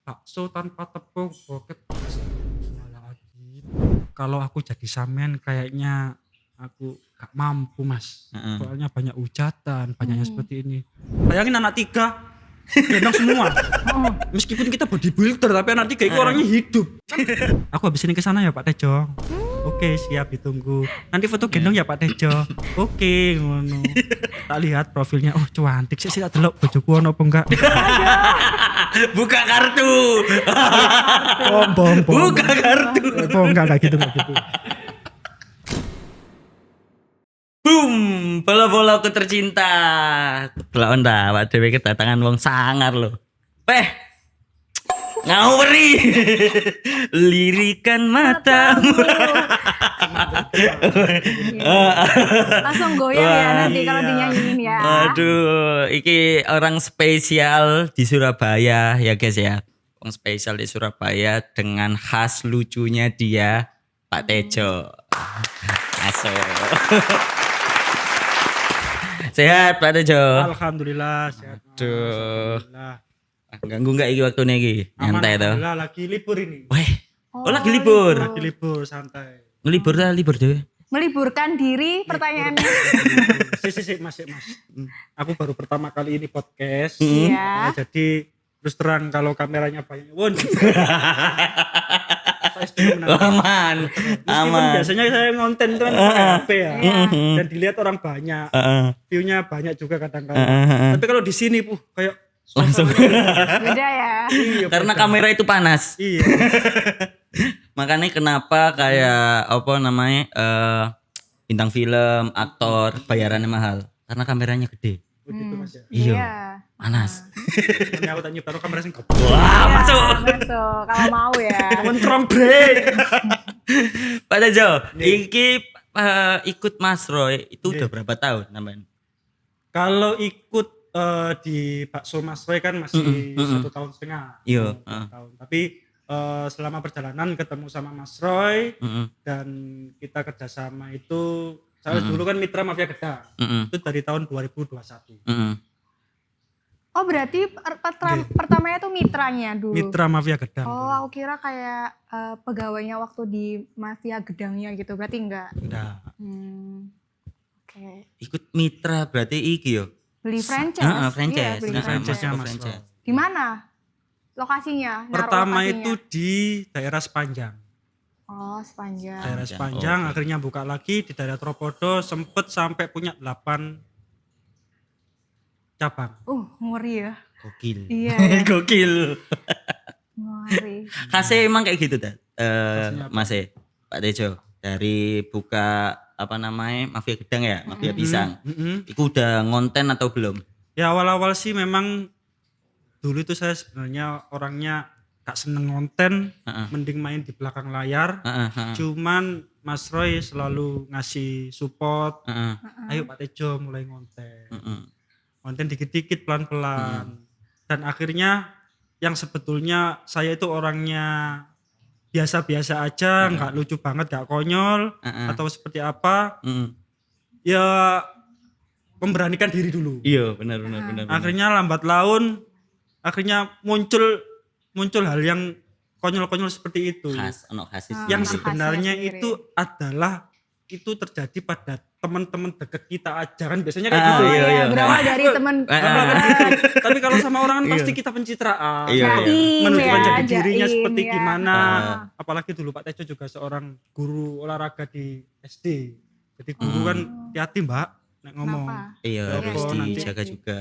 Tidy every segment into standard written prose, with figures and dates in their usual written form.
bakso tanpa tepung, boket. Astagfirullahaladzim. Kalau aku jadi sampean kayaknya aku gak mampu Mas. Heeh. Soalnya banyak hujatan, banyaknya seperti ini. Bayangin anak 3 gendong semua. Meskipun kita bodybuilder tapi anak 3 itu orangnya hidup. Aku habis ini ke sana ya Pak Tejo. Oke, siap ditunggu. Nanti foto gendong ya Pak Tejo. Oke, ngono. Tak lihat profilnya. Oh, cuantik sih tak delok bojoku ono apa enggak. Buka kartu. Bom. Buka kartu. Oh, enggak gitu, enggak gitu. Boom, bola-bolaku tercinta. Delok ndak, Pak Dewi kedatangan wong sangar lho. Ngawuri. Lirikan matamu. Langsung goyang ya nanti kalau dinyanyiin ya. Aduh, iki orang spesial di Surabaya ya guys ya. Orang spesial di Surabaya dengan khas lucunya dia, Pak Tejo. Masuk. Sehat Pak Tejo. Alhamdulillah sehat. Mas. Aduh. Alhamdulillah. Ganggu enggak iki waktune iki? Aman, Nyantai to. alhamdulillah lagi libur ini. Weh. Oh, lagi libur. Lagi libur santai. Libur dah libur deh. Meliburkan diri pertanyaannya. Mas. Aku baru pertama kali ini podcast. Iya. Jadi terus terang kalau kameranya banyak. Won. Saya setuju menang. Aman. Meskipun biasanya saya ngonten itu kan pakai HP ya. Dan dilihat orang banyak. View-nya banyak juga kadang-kadang. Tapi kalau di sini kayak Langsung. Beda ya. iya, Karena kamera itu panas. Iya. Makanya kenapa kayak apa namanya bintang film, aktor bayarannya mahal karena kameranya gede. Begitu Mas ya. Iya. Panas. Ini aku tanya baru kamera sing Wah, Iya, masuk. masuk. Kalau mau ya. Mentrong break. Pak Tejo, iki ikut Mas Roy itu udah berapa tahun namanya? Kalau ikut di Bakso Mas Roy kan masih 1,5 tahun. Iya, 1 tahun. Tapi selama perjalanan ketemu sama Mas Roy dan kita kerjasama itu saya dulu kan mitra Mafia Gedang. Itu dari tahun 2021. Oh berarti pertamanya tuh mitranya dulu. Mitra Mafia Gedang. Oh aku kira kayak pegawainya waktu di Mafia Gedangnya gitu. Berarti enggak. Enggak. Oke. Ikut mitra berarti iki yo. Beli franchise. Franchise. Iya, beli franchise-nya Mas franchise. Di mana? Lokasinya? Naruh Pertama lokasinya. itu di daerah Sepanjang. Oh sepanjang. Daerah Sepanjang akhirnya buka lagi di daerah Tropodo sempet sampai punya 8 cabang. Ngeri ya. Gokil. Iya. Gokil. Ngeri. Khasnya emang kayak gitu dah. Mas Pak Tejo dari buka apa namanya Mafia Gedang ya, Mafia Pisang. Itu udah ngonten atau belum? Ya awal-awal sih memang dulu itu saya sebenarnya orangnya gak seneng ngonten, mending main di belakang layar. Cuman Mas Roy selalu ngasih support. Ayo Pak Tejo mulai ngonten. Ngonten dikit-dikit pelan-pelan. Dan akhirnya yang sebetulnya saya itu orangnya biasa-biasa aja, nggak lucu banget, nggak konyol atau seperti apa. Ya memberanikan diri dulu. Iya, benar. Akhirnya lambat laun akhirnya muncul hal yang konyol-konyol seperti itu. Khas. Yang khasnya sebenarnya sendiri. itu adalah itu terjadi pada teman-teman dekat kita aja kan biasanya kayak gitu. Iya. Berawal dari teman. Tapi kalau sama orang kan pasti kita pencitraan. Iya. Menunjukkan ya, jadi dirinya jaim, seperti ya. gimana. Apalagi dulu Pak Tejo juga seorang guru olahraga di SD. Jadi guru kan hati-hati Mbak nek ngomong. Kenapa? Iya, harus nanti. dijaga juga.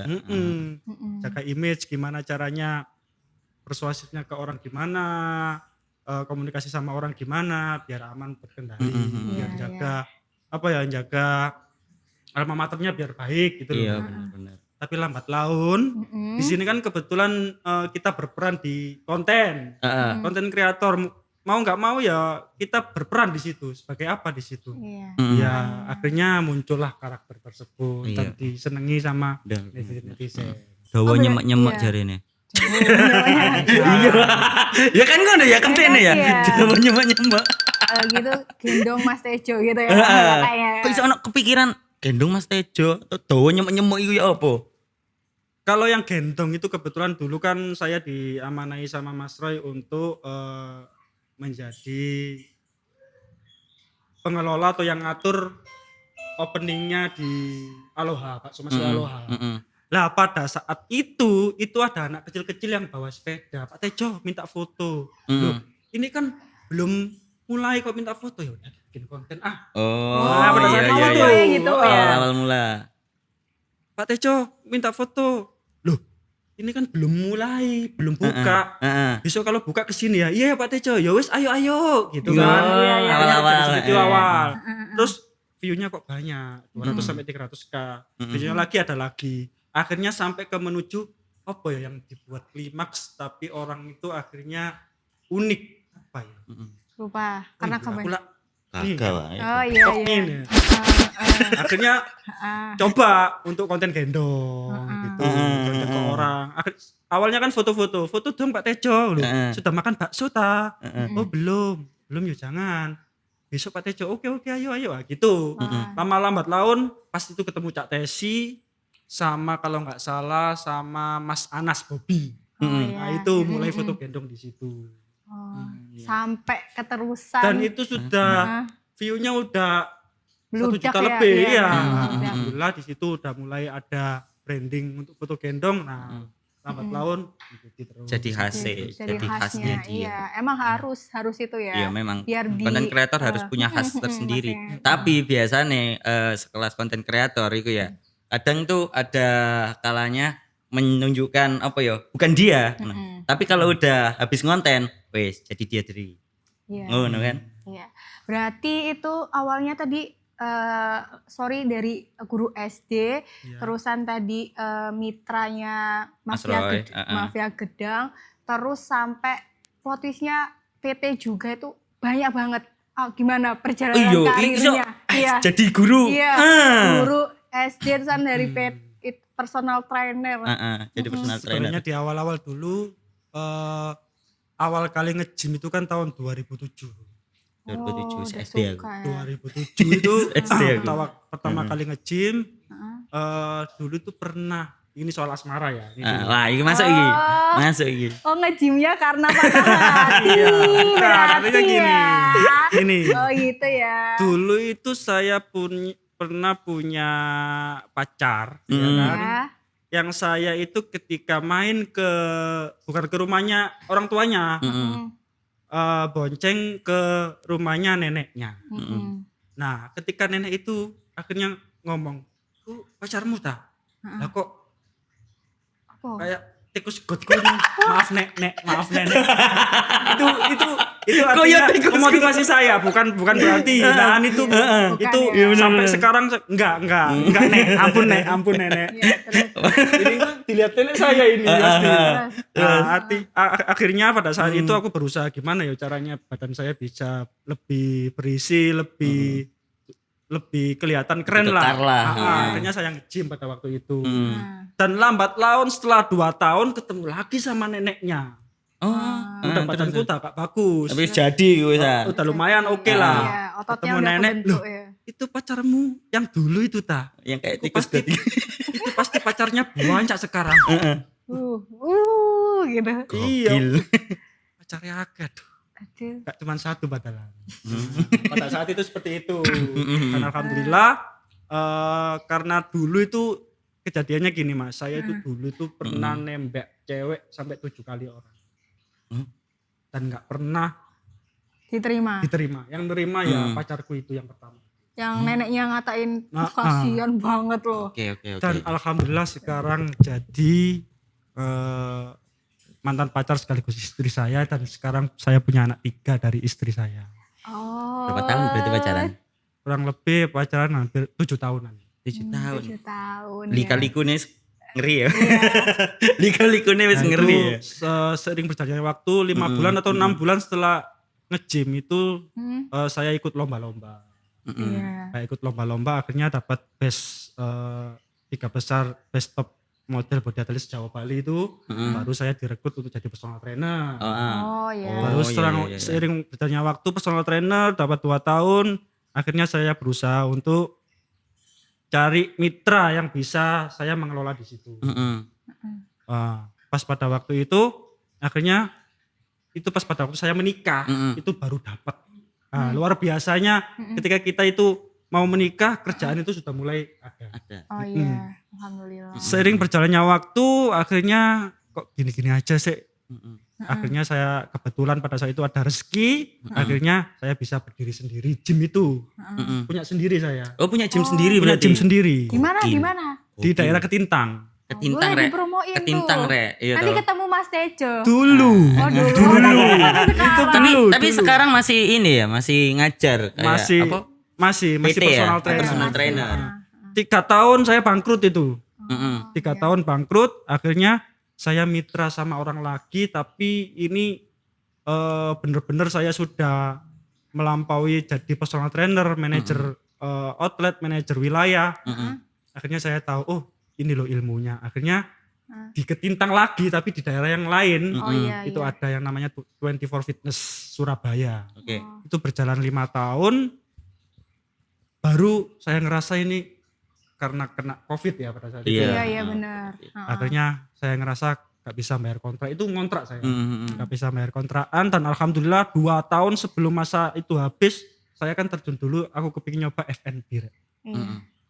Jaga image gimana caranya persuasifnya ke orang gimana, komunikasi sama orang gimana biar aman berkendali, biar jaga jaga alma maternya biar baik gitu Iya, loh. benar. Tapi lambat laun di sini kan kebetulan kita berperan di konten kreator, mau nggak mau ya kita berperan di situ sebagai apa di situ. Iya. Ya akhirnya muncullah karakter tersebut dan Iya. disenangi sama Benar. netizen. Dawa nyemek-nyemek iya. jarene. Iya. Ya kan ngono ya kentene ya. Iya. Dawa nyemek-nyemek. Gitu gendong Mas Tejo gitu ya. Kayak Kok iso ono kepikiran gendong Mas Tejo atau dawa nyemek-nyemek iku ya apa? Kalau yang gendong itu kebetulan dulu kan saya diamanai sama Mas Roy untuk menjadi pengelola atau yang ngatur openingnya di Aloha, Pak Sumasri Aloha. Lah pada saat itu ada anak kecil-kecil yang bawa sepeda. Pak Tejo minta foto. Loh, ini kan belum mulai kok minta foto, ya udah bikin konten Oh, pada saat iya, itu iya. gitu ya. Awal mula. Pak Tejo minta foto. Loh, ini kan belum mulai, belum buka. Besok kalau buka ke sini ya. Iya Pak Tejo, ya wis ayo gitu kan. Awal-awal. Itu awal. Terus view-nya kok banyak, 200 sampai 300k. View-nya lagi ada lagi. Akhirnya sampai ke menuju apa ya yang dibuat klimaks tapi orang itu akhirnya unik apa ya? Lupa karena kamu. Gagal. Oh iya. Ini. Akhirnya coba untuk konten gendong gitu, konten ke orang. Awalnya kan foto-foto dong Pak Tejo loh. Sudah makan bakso ta? Oh belum ya jangan. Besok Pak Tejo oke ayo gitu. Lama lambat laun pas itu ketemu Cak Tesi sama kalau nggak salah sama Mas Anas Bobby. Nah itu mulai foto gendong di situ. Sampai keterusan. Dan itu sudah view-nya udah 1 Meludak juta ya, lebih iya. ya. Alhamdulillah di situ udah mulai ada branding untuk foto gendong. Nah, lambat laun ikuti terus. Jadi khasnya dia. Iya, emang harus itu ya. Iya memang Biar konten kreator harus punya khas tersendiri. Tapi biasanya sekelas konten kreator itu ya kadang tuh ada kalanya menunjukkan apa ya bukan dia. Tapi kalau udah habis ngonten, wes jadi dia dari. Iya. Ngono kan? Iya. Berarti itu awalnya tadi dari guru SD, terusan tadi mitranya Mas Roy, Mafia Gedang, terus sampai plot twist-nya PT juga itu banyak banget. Gimana perjalanan karirnya? Iya. Jadi guru. Iya. Guru SD terusan dari personal trainer. Jadi personal trainer. Sebenarnya di awal-awal dulu awal kali nge-gym itu kan tahun 2007. 2007 SD aku. 2007 itu SD aku. pertama kali nge-gym. Dulu itu pernah ini soal asmara ya. Wah, ini masuk iki. Masuk iki. Oh, nge-gymnya karena patah hati. Artinya gini. Ini. Oh, gitu ya. Dulu itu saya pernah punya pacar, ya kan? Yang saya itu ketika main bukan ke rumahnya orang tuanya, bonceng ke rumahnya neneknya. Nah, ketika nenek itu akhirnya ngomong, pacarmu tak? Lah kok kayak tikus got maaf nenek. itu artinya memotivasi saya bukan berarti nah itu sampai sekarang enggak nek ampun nenek. Ini dilihat nenek saya ini pasti. Akhirnya pada saat itu aku berusaha gimana ya caranya badan saya bisa lebih berisi, lebih kelihatan keren lah. Akhirnya saya nge-gym pada waktu itu. Dan lambat laun setelah 2 tahun ketemu lagi sama neneknya. Udah badanku udah gak bagus. Tapi jadi udah lumayan oke lah. Iya, ototnya ketemu udah nenek, kebentuk, loh ya. itu pacarmu yang dulu itu ta? Yang kayak Itu tikus pasti, itu pasti pacarnya banyak sekarang. Gitu. Iya. Pacarnya akeh. Aduh. Gak cuma 1 padahal. Pada saat itu seperti itu. Dan alhamdulillah karena dulu itu kejadiannya gini Mas, saya itu dulu itu pernah nembak cewek sampai 7 kali orang. Dan gak pernah diterima. Yang nerima ya pacarku itu yang pertama. Yang neneknya ngatain kasihan banget loh. Oke. Dan alhamdulillah sekarang jadi mantan pacar sekaligus istri saya dan sekarang saya punya anak 3 dari istri saya. Oh. Berapa tahun berarti pacaran? Kurang lebih pacaran hampir 7 tahunan. 7 tahun. 7 tahun. Lika-likunya ngeri ya. Lika-likunya wis ngeri ya. Sering berjalannya waktu 5 bulan atau 6 bulan setelah nge-gym itu saya ikut lomba-lomba. Saya ikut lomba-lomba akhirnya dapat best 3 besar best top model body athlete Jawa Bali itu baru saya direkrut untuk jadi personal trainer. Oh iya. Baru seiring berjalannya waktu personal trainer dapat 2 tahun akhirnya saya berusaha untuk cari mitra yang bisa saya mengelola di situ. Pas pada waktu itu akhirnya itu pas pada waktu saya menikah itu baru dapat. Luar biasanya ketika kita itu mau menikah kerjaan itu sudah mulai ada. Oh iya, alhamdulillah. Seiring berjalannya waktu akhirnya kok gini-gini aja sih. Akhirnya saya kebetulan pada saat itu ada rezeki, akhirnya saya bisa berdiri sendiri gym itu. Punya sendiri saya. Oh punya gym sendiri Punya berarti? gym sendiri. Di mana? Di daerah Ketintang. Ketintang Boleh Rek. dipromoin Ketintang tuh. Rek. Iya Nanti toh. ketemu Mas Tejo. Dulu. Oh dulu. Tapi sekarang masih ini ya, masih ngajar kayak Masih apa? masih PT personal ya? trainer. Personal trainer. 3 tahun saya bangkrut itu. 3 iya. tahun bangkrut, akhirnya saya mitra sama orang lagi, tapi ini bener-bener saya sudah melampaui jadi personal trainer, manajer outlet, manajer wilayah. Akhirnya saya tahu, oh ini loh ilmunya. Akhirnya di Ketintang lagi, tapi di daerah yang lain. Oh iya. Itu ada yang namanya 24 Fitness Surabaya. Oke. Itu berjalan 5 tahun, baru saya ngerasa ini karena kena COVID ya pada saat itu. Iya benar. Akhirnya saya ngerasa gak bisa bayar kontrak, itu ngontrak saya. Gak bisa bayar kontrakan, dan alhamdulillah 2 tahun sebelum masa itu habis, saya kan terjun dulu, aku kepingin nyoba F&B.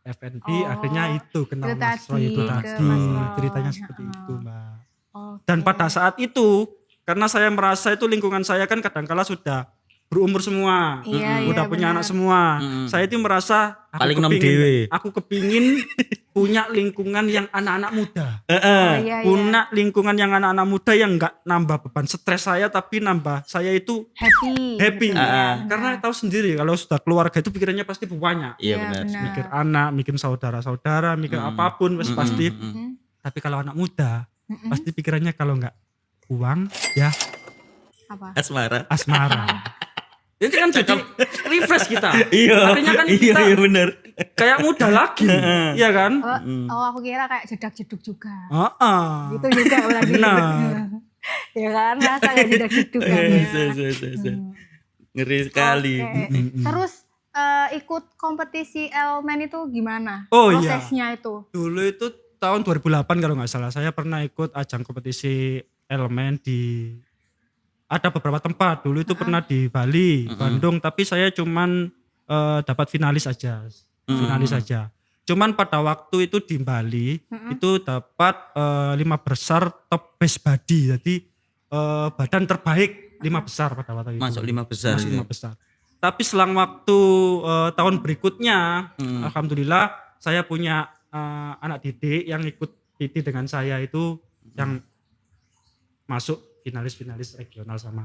F&B akhirnya itu kenal itu Mas Roy itu tadi, tadi, ke Mas Roy. ceritanya seperti itu Mbak. Oke. Dan pada saat itu, karena saya merasa itu lingkungan saya kan kadangkala sudah berumur semua, udah punya anak semua. Saya itu merasa aku kepingin punya lingkungan yang anak-anak muda. Punya lingkungan yang anak-anak muda yang enggak nambah beban stres saya, tapi nambah saya itu happy. Karena tahu sendiri kalau sudah keluarga itu pikirannya pasti banyak. Iya benar. Mikir anak, mikir saudara-saudara, mikir apapun pasti. Tapi kalau anak muda pasti pikirannya kalau enggak uang ya apa? Asmara. Itu kan jadi refresh kita. Iya. Artinya kan kita iya benar. kayak muda lagi. Iya kan? Oh aku kira kayak jedak-jeduk juga. Heeh. Itu juga berarti. Benar. Ya kan, rasa kayak jedak-jeduk kan. Ngeri sekali. Terus ikut kompetisi Elmen itu gimana? Oh, prosesnya itu? Dulu itu tahun 2008 kalau nggak salah, saya pernah ikut ajang kompetisi Elmen di ada beberapa tempat. Dulu itu pernah di Bali, Bandung, tapi saya cuman dapat finalis aja. Cuman pada waktu itu di Bali itu dapat 5 besar top best body. Jadi badan terbaik 5 besar pada waktu itu. Masuk 5 besar. Masuk 5 besar. Tapi selang waktu tahun berikutnya, alhamdulillah saya punya anak didik yang ikut PT dengan saya itu yang masuk finalis regional sama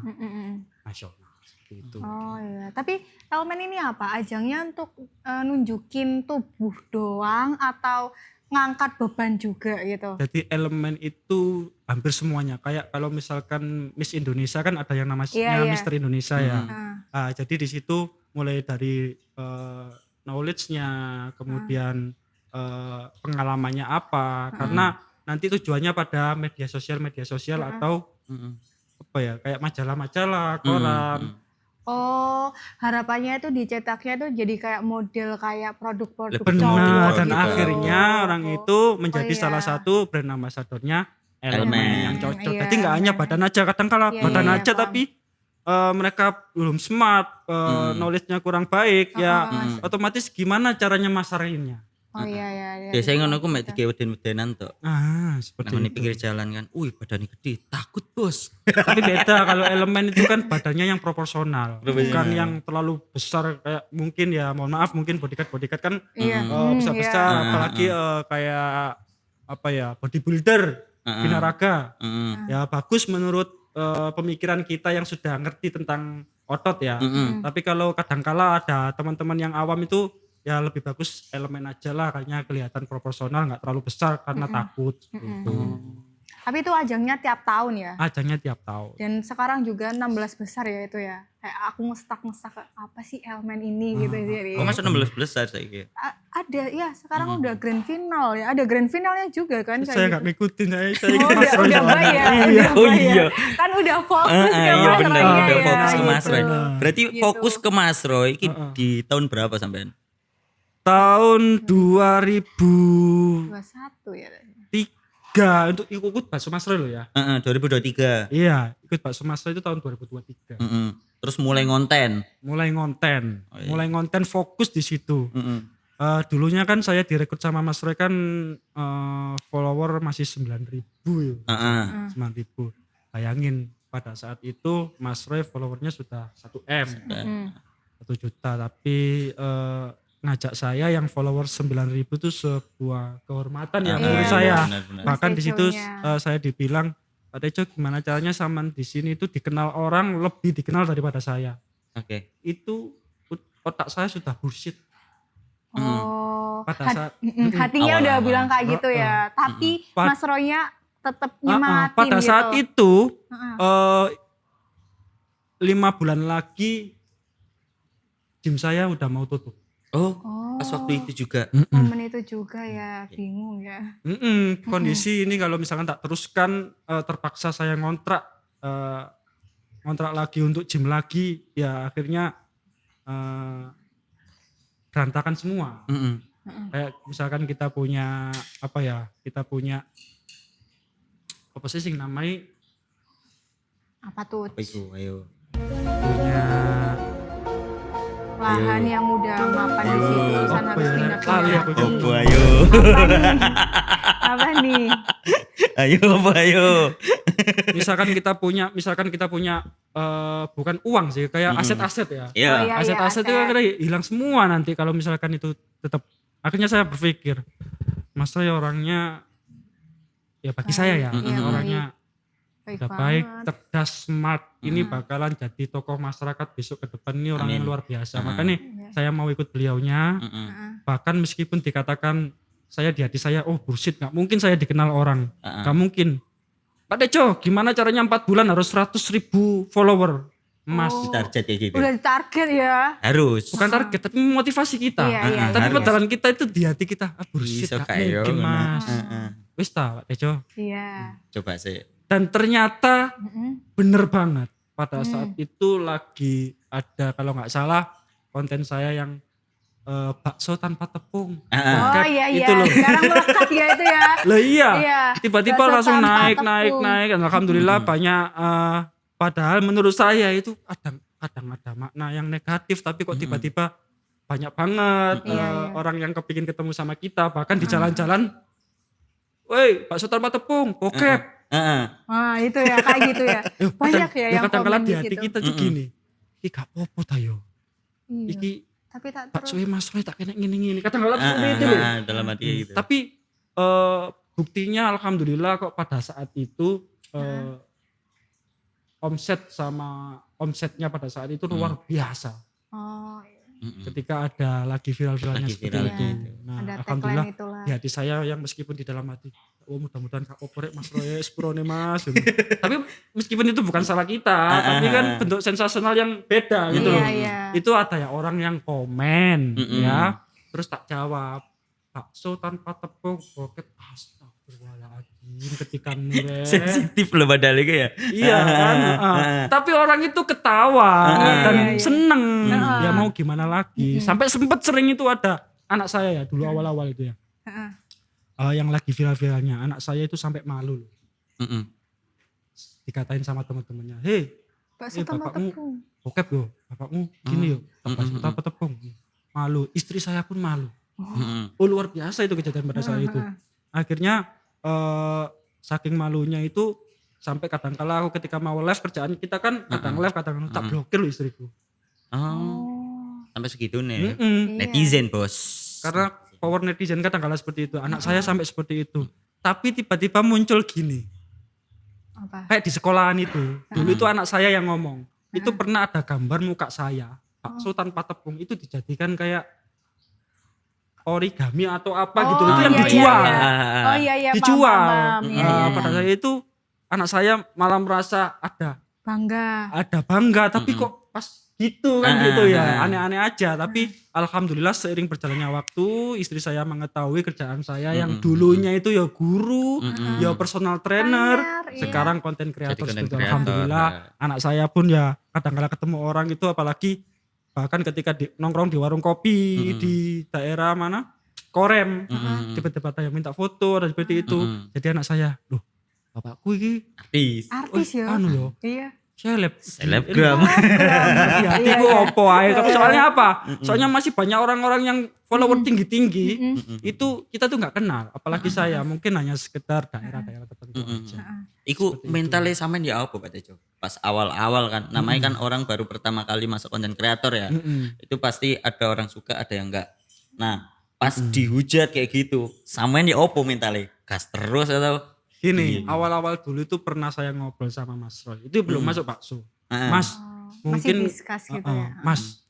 nasional seperti itu. Oh iya, tapi Elmen ini apa? Ajangnya untuk nunjukin tubuh doang atau ngangkat beban juga gitu? Jadi elemen itu hampir semuanya. Kayak kalau misalkan Miss Indonesia kan ada yang namanya Mister Indonesia ya. Jadi di situ mulai dari knowledge-nya, kemudian pengalamannya apa, karena nanti tujuannya pada media sosial atau apa ya, kayak majalah-majalah, koran. Oh, harapannya itu dicetaknya tuh jadi kayak model kayak produk-produk Benar, cowok dan gitu. akhirnya orang itu menjadi salah satu brand ambassador-nya Elmen yang cocok. Jadi nggak hanya badan aja, kadang-kala badan aja tapi mereka belum smart, knowledge-nya kurang baik, ya otomatis gimana caranya masarinnya. Oh iya. Biasanya ngono aku mek digawe weden-wedenan tok. Seperti Nang itu. pinggir jalan kan. Badannya gede, takut, Bos. Tapi beda kalau Elemen itu kan badannya yang proporsional, bukan yang terlalu besar kayak mungkin ya, mohon maaf mungkin bodyguard kan besar-besar, apalagi kayak apa ya, bodybuilder, binaraga. Ya bagus menurut pemikiran kita yang sudah ngerti tentang otot ya. Tapi kalau kadangkala ada teman-teman yang awam itu ya lebih bagus Elemen aja lah, kayaknya kelihatan proporsional, nggak terlalu besar karena takut gitu. Tapi itu ajangnya tiap tahun ya? Ajangnya tiap tahun. Dan sekarang juga 16 besar ya itu ya? Kayak aku ngestak apa sih Elmen ini gitu. Jadi Masuk 16 besar saiki. ada ya, sekarang udah grand final ya, ada grand finalnya juga kan? Saya nggak ngikutin, saya udah bayar. Iya. Kan udah fokus ke Iya Mas benar, Roy udah ya, fokus ke Mas Roy. gitu. Berarti fokus ke Mas Roy iki di tahun berapa sampean? Tahun 2021 21 ya. untuk ikut bakso Mas Roy loh ya. 2023. Iya, ikut bakso Mas Roy itu tahun 2023. Terus mulai ngonten. Mulai ngonten, Oh, iya. mulai ngonten fokus di situ. Dulunya kan saya direkrut sama Mas Roy kan follower masih 9.000 ya. 9.000. Bayangin pada saat itu Mas Roy followernya sudah 1M. 1 juta, tapi ngajak saya yang follower 9.000 itu sebuah kehormatan ya menurut saya. Benar. Bahkan di situ Tejonya. saya dibilang, Pak Tejo gimana caranya Saman di sini itu dikenal orang lebih dikenal daripada saya. Oke. Itu otak saya sudah bullshit. Oh, Pada saat hatinya udah Awal-awal. bilang kayak gitu ya. Tapi Mas Roy-nya tetap nyemangatin pada gitu. saat itu 5 bulan lagi gym saya udah mau tutup. Oh, pas waktu itu juga. Momen itu juga ya, bingung ya. Kondisi ini kalau misalkan tak teruskan terpaksa saya ngontrak lagi untuk gym lagi, ya akhirnya berantakan semua. Kayak misalkan kita punya apa sih sing namanya Apa tuh? Apa itu? Ayo. punya Lahan yang udah mapan di situ, terus harus ya? pindah Lali aku. Apa ayo? Apa nih? Ayo. Misalkan kita punya bukan uang sih, kayak aset-aset ya. Iya. Oh, iya, Aset-aset itu aset. akhirnya hilang semua nanti kalau misalkan itu tetap. Akhirnya saya berpikir, Mas Roy orangnya ya bagi saya ya, Iya, orangnya Baik udah banget. baik, cerdas, smart. Ini bakalan jadi tokoh masyarakat besok ke depan, ini orang yang luar biasa. Makanya saya mau ikut beliaunya. Bahkan meskipun dikatakan saya di hati saya, oh bullshit, nggak mungkin saya dikenal orang, nggak mungkin. Pak Tejo, gimana caranya 4 bulan harus 100.000 follower? Mas, Target kayak gitu. Udah ditarget ya. Harus. bukan target tapi motivasi kita. Iya, Tapi harus. padahal kita itu di hati kita, bullshit, Iso nggak kayo, mungkin ngono. Mas. Wis ta Pak Tejo. Iya. Coba sih. Dan ternyata bener banget. Pada saat itu lagi ada kalau nggak salah konten saya yang bakso tanpa tepung. Oh Bokep, iya. Itu loh. Sekarang melekat ya itu ya. Lah iya. Iya. Tiba-tiba Bakso langsung tanpa naik. tepung. Alhamdulillah banyak padahal menurut saya itu kadang ada makna yang negatif tapi kok tiba-tiba banyak banget orang yang kepingin ketemu sama kita, bahkan di jalan-jalan, woi bakso tanpa tepung, bokep. Wah itu ya kayak gitu ya. Banyak ya yang kadang-kadang komen di di hati situ. kita tuh gini, iki gak apa-apa ta yo. Iya. Iki Tapi tak bakso terus. Mas Roy tak kena ngene-ngene. Kadang-kadang seperti itu loh. Dalam hati gitu. Tapi buktinya alhamdulillah kok pada saat itu omsetnya pada saat itu luar biasa. Oh iya. Ketika ada lagi viral-viralnya Lagi seperti viral itu. gitu. Nah, Ada alhamdulillah tagline itulah. di hati saya yang meskipun di dalam hati, oh mudah-mudahan kak oporek Mas Roy sepurone Mas. Tapi meskipun itu bukan salah kita, tapi kan bentuk sensasional yang beda gitu loh. Iya. Itu ada ya orang yang komen ya, terus tak jawab, bakso tanpa tepung, bokep, astagfirullahaladzim ketika mulai. Sensitif loh padahal itu ya. Iya kan, tapi orang itu ketawa dan iya. seneng. Ya mau gimana lagi. Sampai sempet sering itu ada anak saya ya dulu awal-awal itu ya. Yang lagi viral-viralnya, anak saya itu sampai malu loh. Dikatain sama teman-temannya, hei Bakso tanpa bapakmu tepung. bokep yo, bapakmu gini yo, bakso tanpa tepung. Malu, istri saya pun malu. Oh luar biasa itu kejadian pada saat itu. Akhirnya saking malunya itu sampai kadang-kala aku ketika mau live kerjaan kita kan kadang live kadang tak blokir loh istriku. Sampai segitu nih. Mm-mm. Netizen bos. Karena power netizen kadang-kala seperti itu. Anak saya sampai seperti itu. Tapi tiba-tiba muncul gini. Apa? Kayak di sekolahan itu. Dulu itu anak saya yang ngomong. Itu pernah ada gambar muka saya. Bakso tanpa tepung itu dijadikan kayak origami atau apa gitu. Itu yang dijual. Oh iya Dijual. paham. Iya. Pada saya itu anak saya malah merasa ada Bangga. tapi kok pas gitu kan gitu ya. Aneh-aneh aja. Tapi alhamdulillah seiring berjalannya waktu istri saya mengetahui kerjaan saya yang dulunya itu ya guru, ya personal trainer, Iya. sekarang konten kreator. Jadi content Seperti creator, alhamdulillah anak saya pun ya kadang-kala ketemu orang itu apalagi bahkan ketika nongkrong di warung kopi di daerah mana korem. Tiba-tiba ada yang minta foto dan seperti itu. Jadi anak saya, loh bapakku ini Artis ya. anu loh, Iya. Selebgram. Iya, itu opo ae. Soalnya apa? Soalnya masih banyak orang-orang yang follower tinggi-tinggi. Itu kita tuh nggak kenal, apalagi saya mungkin hanya sekedar daerah-daerah tertentu aja. Iku mentalnya sampean ya apa Pak Tejo? Pas awal-awal kan, namanya kan orang baru pertama kali masuk konten kreator ya. Itu pasti ada orang suka, ada yang enggak. Nah, pas dihujat kayak gitu, sampean ya apa mentalnya? Gas terus atau Gini, awal-awal dulu itu pernah saya ngobrol sama Mas Roy. Itu belum masuk bakso. Mas, Masih mungkin discuss gitu ya. Mas,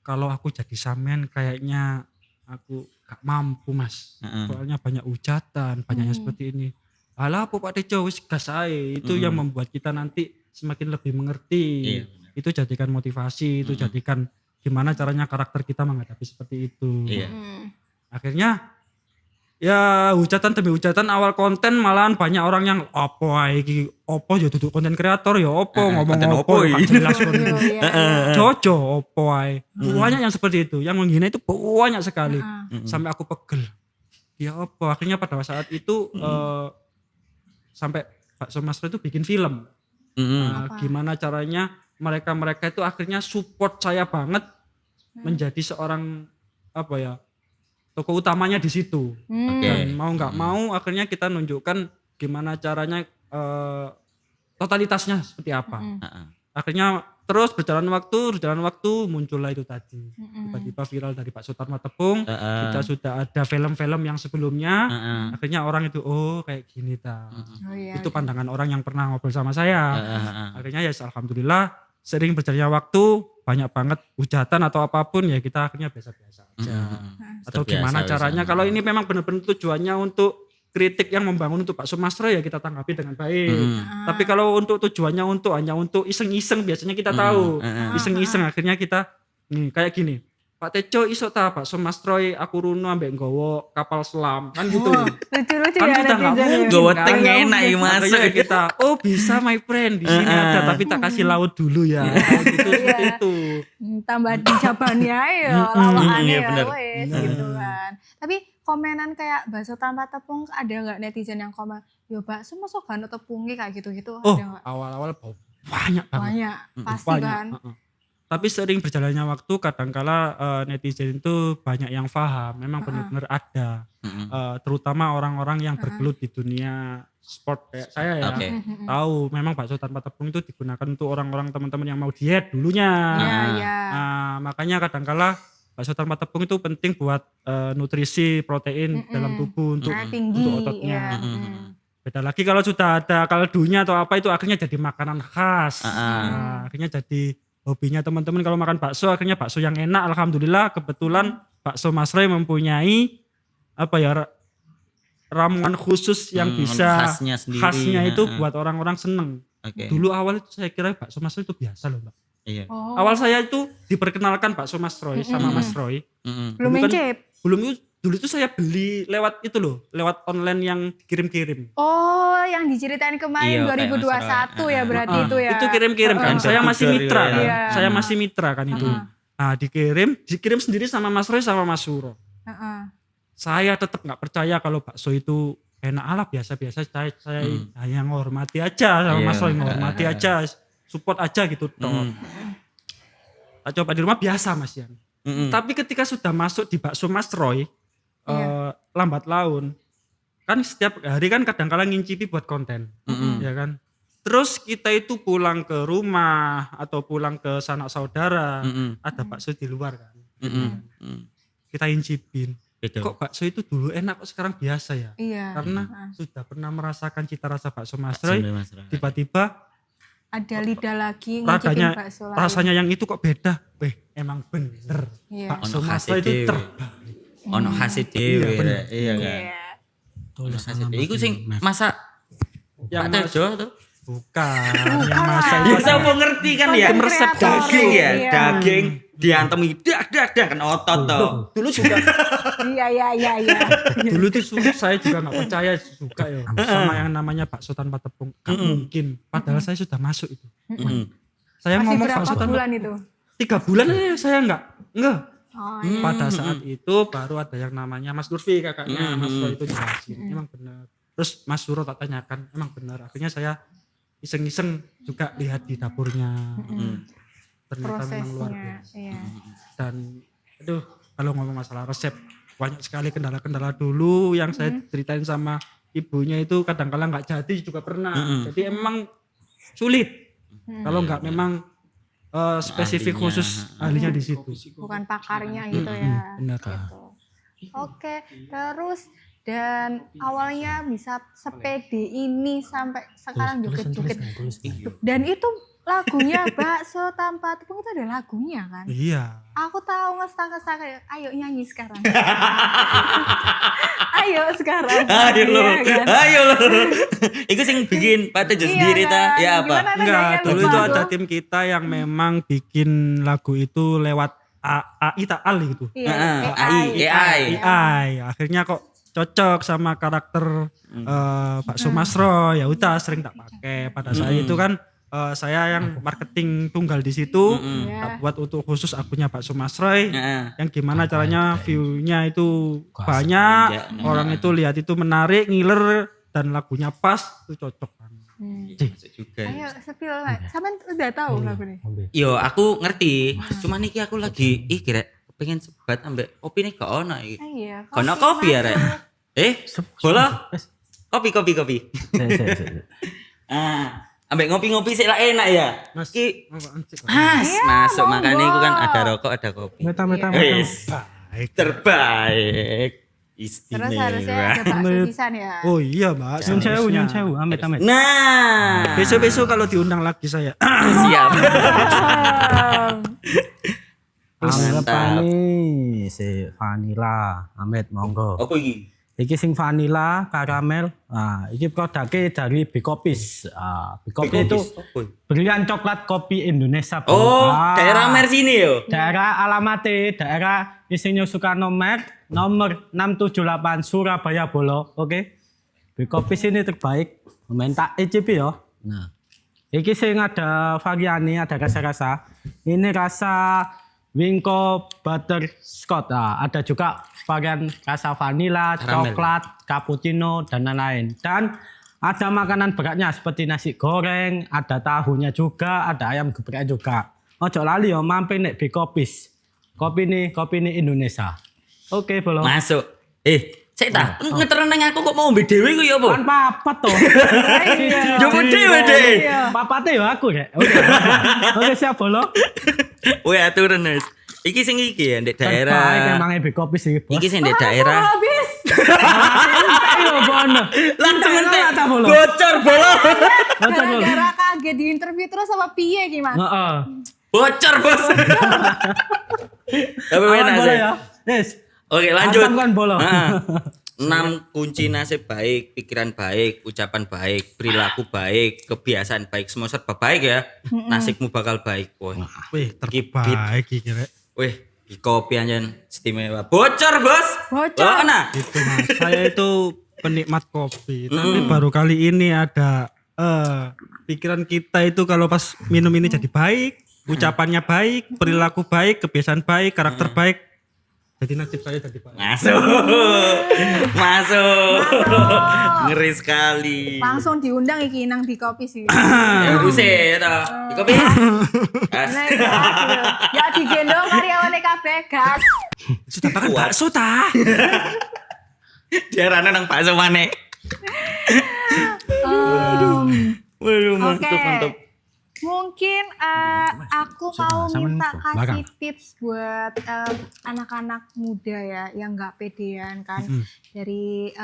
kalau aku jadi sampean kayaknya aku gak mampu Mas. Soalnya banyak hujatan, banyak yang seperti ini. Alah apa Pak Tejo, wis gas ae. Itu yang membuat kita nanti semakin lebih mengerti. Iya, Itu jadikan motivasi, itu jadikan gimana caranya karakter kita menghadapi seperti itu. Iya. Akhirnya ya hujatan demi hujatan awal konten malahan banyak orang yang opo ae iki opo ya duduk konten kreator ya opo ngomong konten opo opo ya gak jelas kon itu. Iya. Jojo opo ae. Banyak yang seperti itu, yang menghina itu banyak sekali. Sampai aku pegel. Ya opo akhirnya pada saat itu sampai Pak Somasro itu bikin film. Gimana caranya mereka itu akhirnya support saya banget menjadi seorang apa ya? Tokoh utamanya di situ. Dan mau nggak mau akhirnya kita nunjukkan gimana caranya totalitasnya seperti apa. Akhirnya terus berjalan waktu muncullah itu tadi. Tiba-tiba viral dari Pak Sutarma Tepung. Kita sudah ada film-film yang sebelumnya. Akhirnya orang itu oh kayak gini ta. Itu pandangan orang yang pernah ngobrol sama saya. Akhirnya ya alhamdulillah sering berjalannya waktu banyak banget hujatan atau apapun ya kita akhirnya biasa-biasa aja. Atau gimana caranya kalau ini memang benar-benar tujuannya untuk kritik yang membangun untuk Pak Sumasro ya kita tanggapi dengan baik. Tapi kalau untuk tujuannya hanya untuk iseng-iseng biasanya kita tahu. Iseng-iseng akhirnya kita nih kayak gini. Pak Tejo iso ta Pak Sumasro aku runo ambek nggawa kapal selam kan gitu. Lucu-lucu Kan ya sudah nggak netizen ya. mungkin Gawa kan? teng enak ya Mas. Makanya kita bisa my friend di sini ada tapi tak kasih laut dulu ya. Gitu seperti itu. Tambah di jabannya ya, lawakannya Iya, ya bener. wes gitu kan. Tapi komenan kayak bakso tanpa tepung ada nggak netizen yang komen, yo bakso masuk gak ada tepungnya kayak gitu-gitu Oh, ada nggak? awal-awal banyak banget. Banyak, pasti Banyak, kan. Tapi sering berjalannya waktu kadangkala netizen itu banyak yang paham, memang benar-benar ada. Terutama orang-orang yang bergelut di dunia sport kayak saya ya. Oke. Tahu memang bakso tanpa tepung itu digunakan untuk orang-orang teman-teman yang mau diet dulunya. Iya, iya. Nah, makanya kadangkala bakso tanpa tepung itu penting buat nutrisi protein dalam tubuh untuk Tinggi, ototnya. ya. Beda lagi kalau sudah ada kaldunya atau apa itu akhirnya jadi makanan khas. Nah, akhirnya jadi hobinya teman-teman kalau makan bakso akhirnya bakso yang enak. Alhamdulillah kebetulan bakso Mas Roy mempunyai apa ya ramuan khusus yang bisa khasnya sendiri. khasnya itu buat orang-orang seneng. Oke. Dulu awal itu saya kira bakso Mas Roy itu biasa loh Mbak. Iya. Oh, Awal saya itu diperkenalkan bakso Mas Roy sama Mas Roy. belum dulu kan- mencip. Belum itu dulu itu saya beli lewat itu loh, lewat online yang kirim-kirim. Oh, yang diceritain kemarin Iya, kayak 2021 ya berarti Ah, itu ya. Itu kirim-kirim kan. Kan Saya masih dari mitra kan. Iya. Saya masih mitra kan itu. Nah, dikirim sendiri sama Mas Roy sama Mas Suro. Heeh. Saya tetap nggak percaya kalau bakso itu enak ala biasa-biasa. Saya hanya menghormati aja sama Iya. Mas Roy, menghormati aja, support aja gitu. Tak coba di rumah biasa Mas Yan. Tapi ketika sudah masuk di bakso Mas Roy, lambat laun, kan setiap hari kan kadang-kala ngincipi buat konten, ya kan. Terus kita itu pulang ke rumah atau pulang ke sanak saudara, ada bakso di luar kan. Kita incipin. Gitu. Kok bakso itu dulu enak kok sekarang biasa ya? Iya. Karena sudah pernah merasakan cita rasa bakso Mas Roy, Bakso Mas Roy. tiba-tiba Ada lidah lagi ngicipin rasanya bakso lain. rasanya yang itu kok beda. Emang bener. Iya. Bakso Ono Mas khasnya Roy itu dewe. terbaik. Ono khasnya dewe. bener. Iya kan. Iya. Ono khasnya dewe. Iku sing masak Yang Pak Tejo tuh. Bukan, yang masak Ya itu saya mau ngerti kan ya. Konten Resep kreator. daging ya. Iya. Daging diantemi dak kan otot tuh. dulu juga Iya. dulu tuh saya juga nggak percaya juga ya sama yang namanya bakso tanpa tepung. Gak mungkin. Padahal saya sudah masuk itu. Saya Masih ngomong berapa bakso tanpa bulan itu? 3 bulan aja saya enggak. Oh, iya. Pada saat itu baru ada yang namanya Mas Lutfi, kakaknya Mas Roy itu jelasin. Emang benar. Terus Mas Suro tak tanyakan, emang benar. Akhirnya saya iseng-iseng juga lihat di dapurnya. Ternyata memang luar Prosesnya, biasa. iya. Dan aduh, kalau ngomong masalah resep, banyak sekali kendala-kendala dulu yang saya ceritain sama ibunya itu kadang-kala nggak jadi juga pernah. Jadi emang sulit. Kalau nggak memang spesifik Ahlinya. khusus ahlinya di situ. Bukan pakarnya gitu ya. Benar. Gitu. Oke, terus dan awalnya bisa sepede ini sampai sekarang joget-joget. Dan itu lagunya Bakso Tanpa Tepung itu ada lagunya kan? Iya. Aku tahu ngestak-ngestak kayak, ayo nyanyi sekarang. Ayo sekarang. Ayo lo, Iya kan? ayo lo. Iku sing bikin Pak Tejo Iya sendiri kan? ta? Ya apa? Gimana Enggak, nadanya? dulu Lupa itu aku. ada tim kita yang memang bikin lagu itu lewat AI Taal gitu. Iya, AI. Akhirnya kok cocok sama karakter Bakso Masro, ya udah sering tak pakai. Pada saat itu kan saya yang marketing tunggal di situ, tak buat untuk khusus akunnya Bakso Masroy, yang gimana caranya view-nya itu banyak, orang itu lihat itu menarik, ngiler, dan lagunya pas, itu cocok banget. Masuk juga. Ayo sepil, sampean udah tahu lagu ini? Yo aku ngerti, cuman iki aku lagi kira pengen sebat ambek kopi nih gak ono iki. Iya. Kono kopi ya rek. Bola? Kopi. Ambek ngopi-ngopi sih lah enak ya. Mas, Ki apaan sih? masuk monggo. makanya itu kan ada rokok, ada kopi. Meta. Wis, Baik. terbaik. Terus harusnya ada Istimewa. bakso pisan ya. Oh iya mbak, Nyun seharusnya. sewu, amit. Nah, Besok-besok kalau diundang lagi saya. siap. Anggap Mantap. ini si vanilla, amit monggo. Apa iki? Iki sing vanilla, karamel. Nah, iki produknya dari Bikopis. Bikopis itu brilian coklat kopi Indonesia. Bro. Oh, Ah, daerah Mersini yo. Daerah alamatnya, daerah Insinyur Soekarno nomor 678 Surabaya Bolo. Oke. Bikopis ini terbaik. Minta icip yo. Nah. Iki sing ada variannya, ada rasa-rasa. Ini rasa Winko Butterscotch. Nah, ada juga varian rasa vanila, Karamel. coklat, cappuccino, dan lain-lain. Dan ada makanan beratnya seperti nasi goreng, ada tahunya juga, ada ayam geprek juga. Ojo lali yo mampir nek Bikopis. Kopi ini Indonesia. Oke, belum. Masuk. Cek ta, ngeterang nang aku kok mau mbek dhewe ku ya apa? Kan papat toh. Jowo dhewe deh. Papate yo aku rek. Oke. Oke, siap bolo. Weh aturan wis. Iki sing iki ya ndek Terbaik daerah. emangnya Bikopis iki, Bos. Iki sing ndek daerah. Habis. Ayo, Bono. Langsung entek. Kata bolo. Bocor bola. Gara-gara kaget di interview terus sama piye gimana? Heeh. Bocor, Bos. Tapi Awan enak bolo sih. ya. Yes. Oke, lanjut. Antam kan bolo. 6 kunci nasib baik, pikiran baik, ucapan baik, perilaku baik, kebiasaan baik, semua serba baik ya. Nasibmu bakal baik, boy. Wih, terbaik iki rek. Wih, di kopi anjen istimewa. Bocor, Bos. Bocor. Lo kena. Itu mas, saya itu penikmat kopi. Tapi baru kali ini ada pikiran kita itu kalau pas minum ini jadi baik, ucapannya baik, perilaku baik, kebiasaan baik, karakter baik. Jadi nasib saya jadi baik. Masuk. Ngeri sekali. Langsung diundang iki nang di kopi sih. Ya buset toh. Di kopi. Gas. Nah, ya digendong karyawane kabeh, gas. Sudah makan bakso ta? Diarane nang bakso maneh. Waduh, Oke. mantap. Mungkin aku mau minta kasih belakang. tips buat anak-anak muda ya yang nggak pedean kan. Dari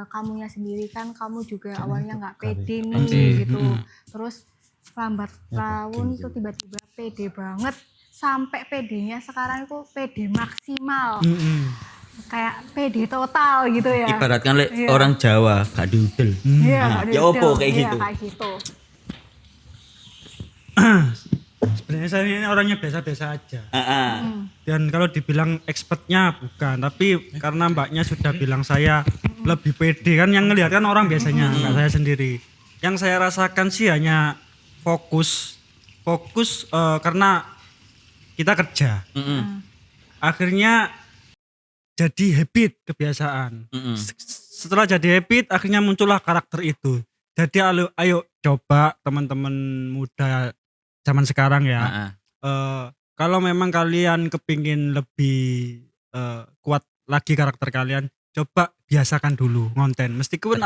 kamunya sendiri kan kamu juga awalnya nggak pede nih gitu. Terus lambat laun itu tiba-tiba pede banget. Sampai pedenya sekarang itu pede maksimal. Kayak pede total gitu ya. Ibaratkan lek Iya. orang Jawa gak diudel. Iya, Ya opo kayak iya, gitu. kayak gitu. Sebenarnya saya ini orangnya biasa-biasa aja. Heeh. Dan kalau dibilang expertnya bukan, tapi karena mbaknya sudah bilang saya lebih pede kan, yang ngelihat kan orang biasanya, enggak saya sendiri. Yang saya rasakan sih hanya fokus karena kita kerja. akhirnya jadi habit, kebiasaan. Setelah jadi habit akhirnya muncullah karakter itu. Jadi ayo coba teman-teman muda zaman sekarang ya. Kalau memang kalian kepingin lebih kuat lagi karakter kalian, coba biasakan dulu ngonten. Meskipun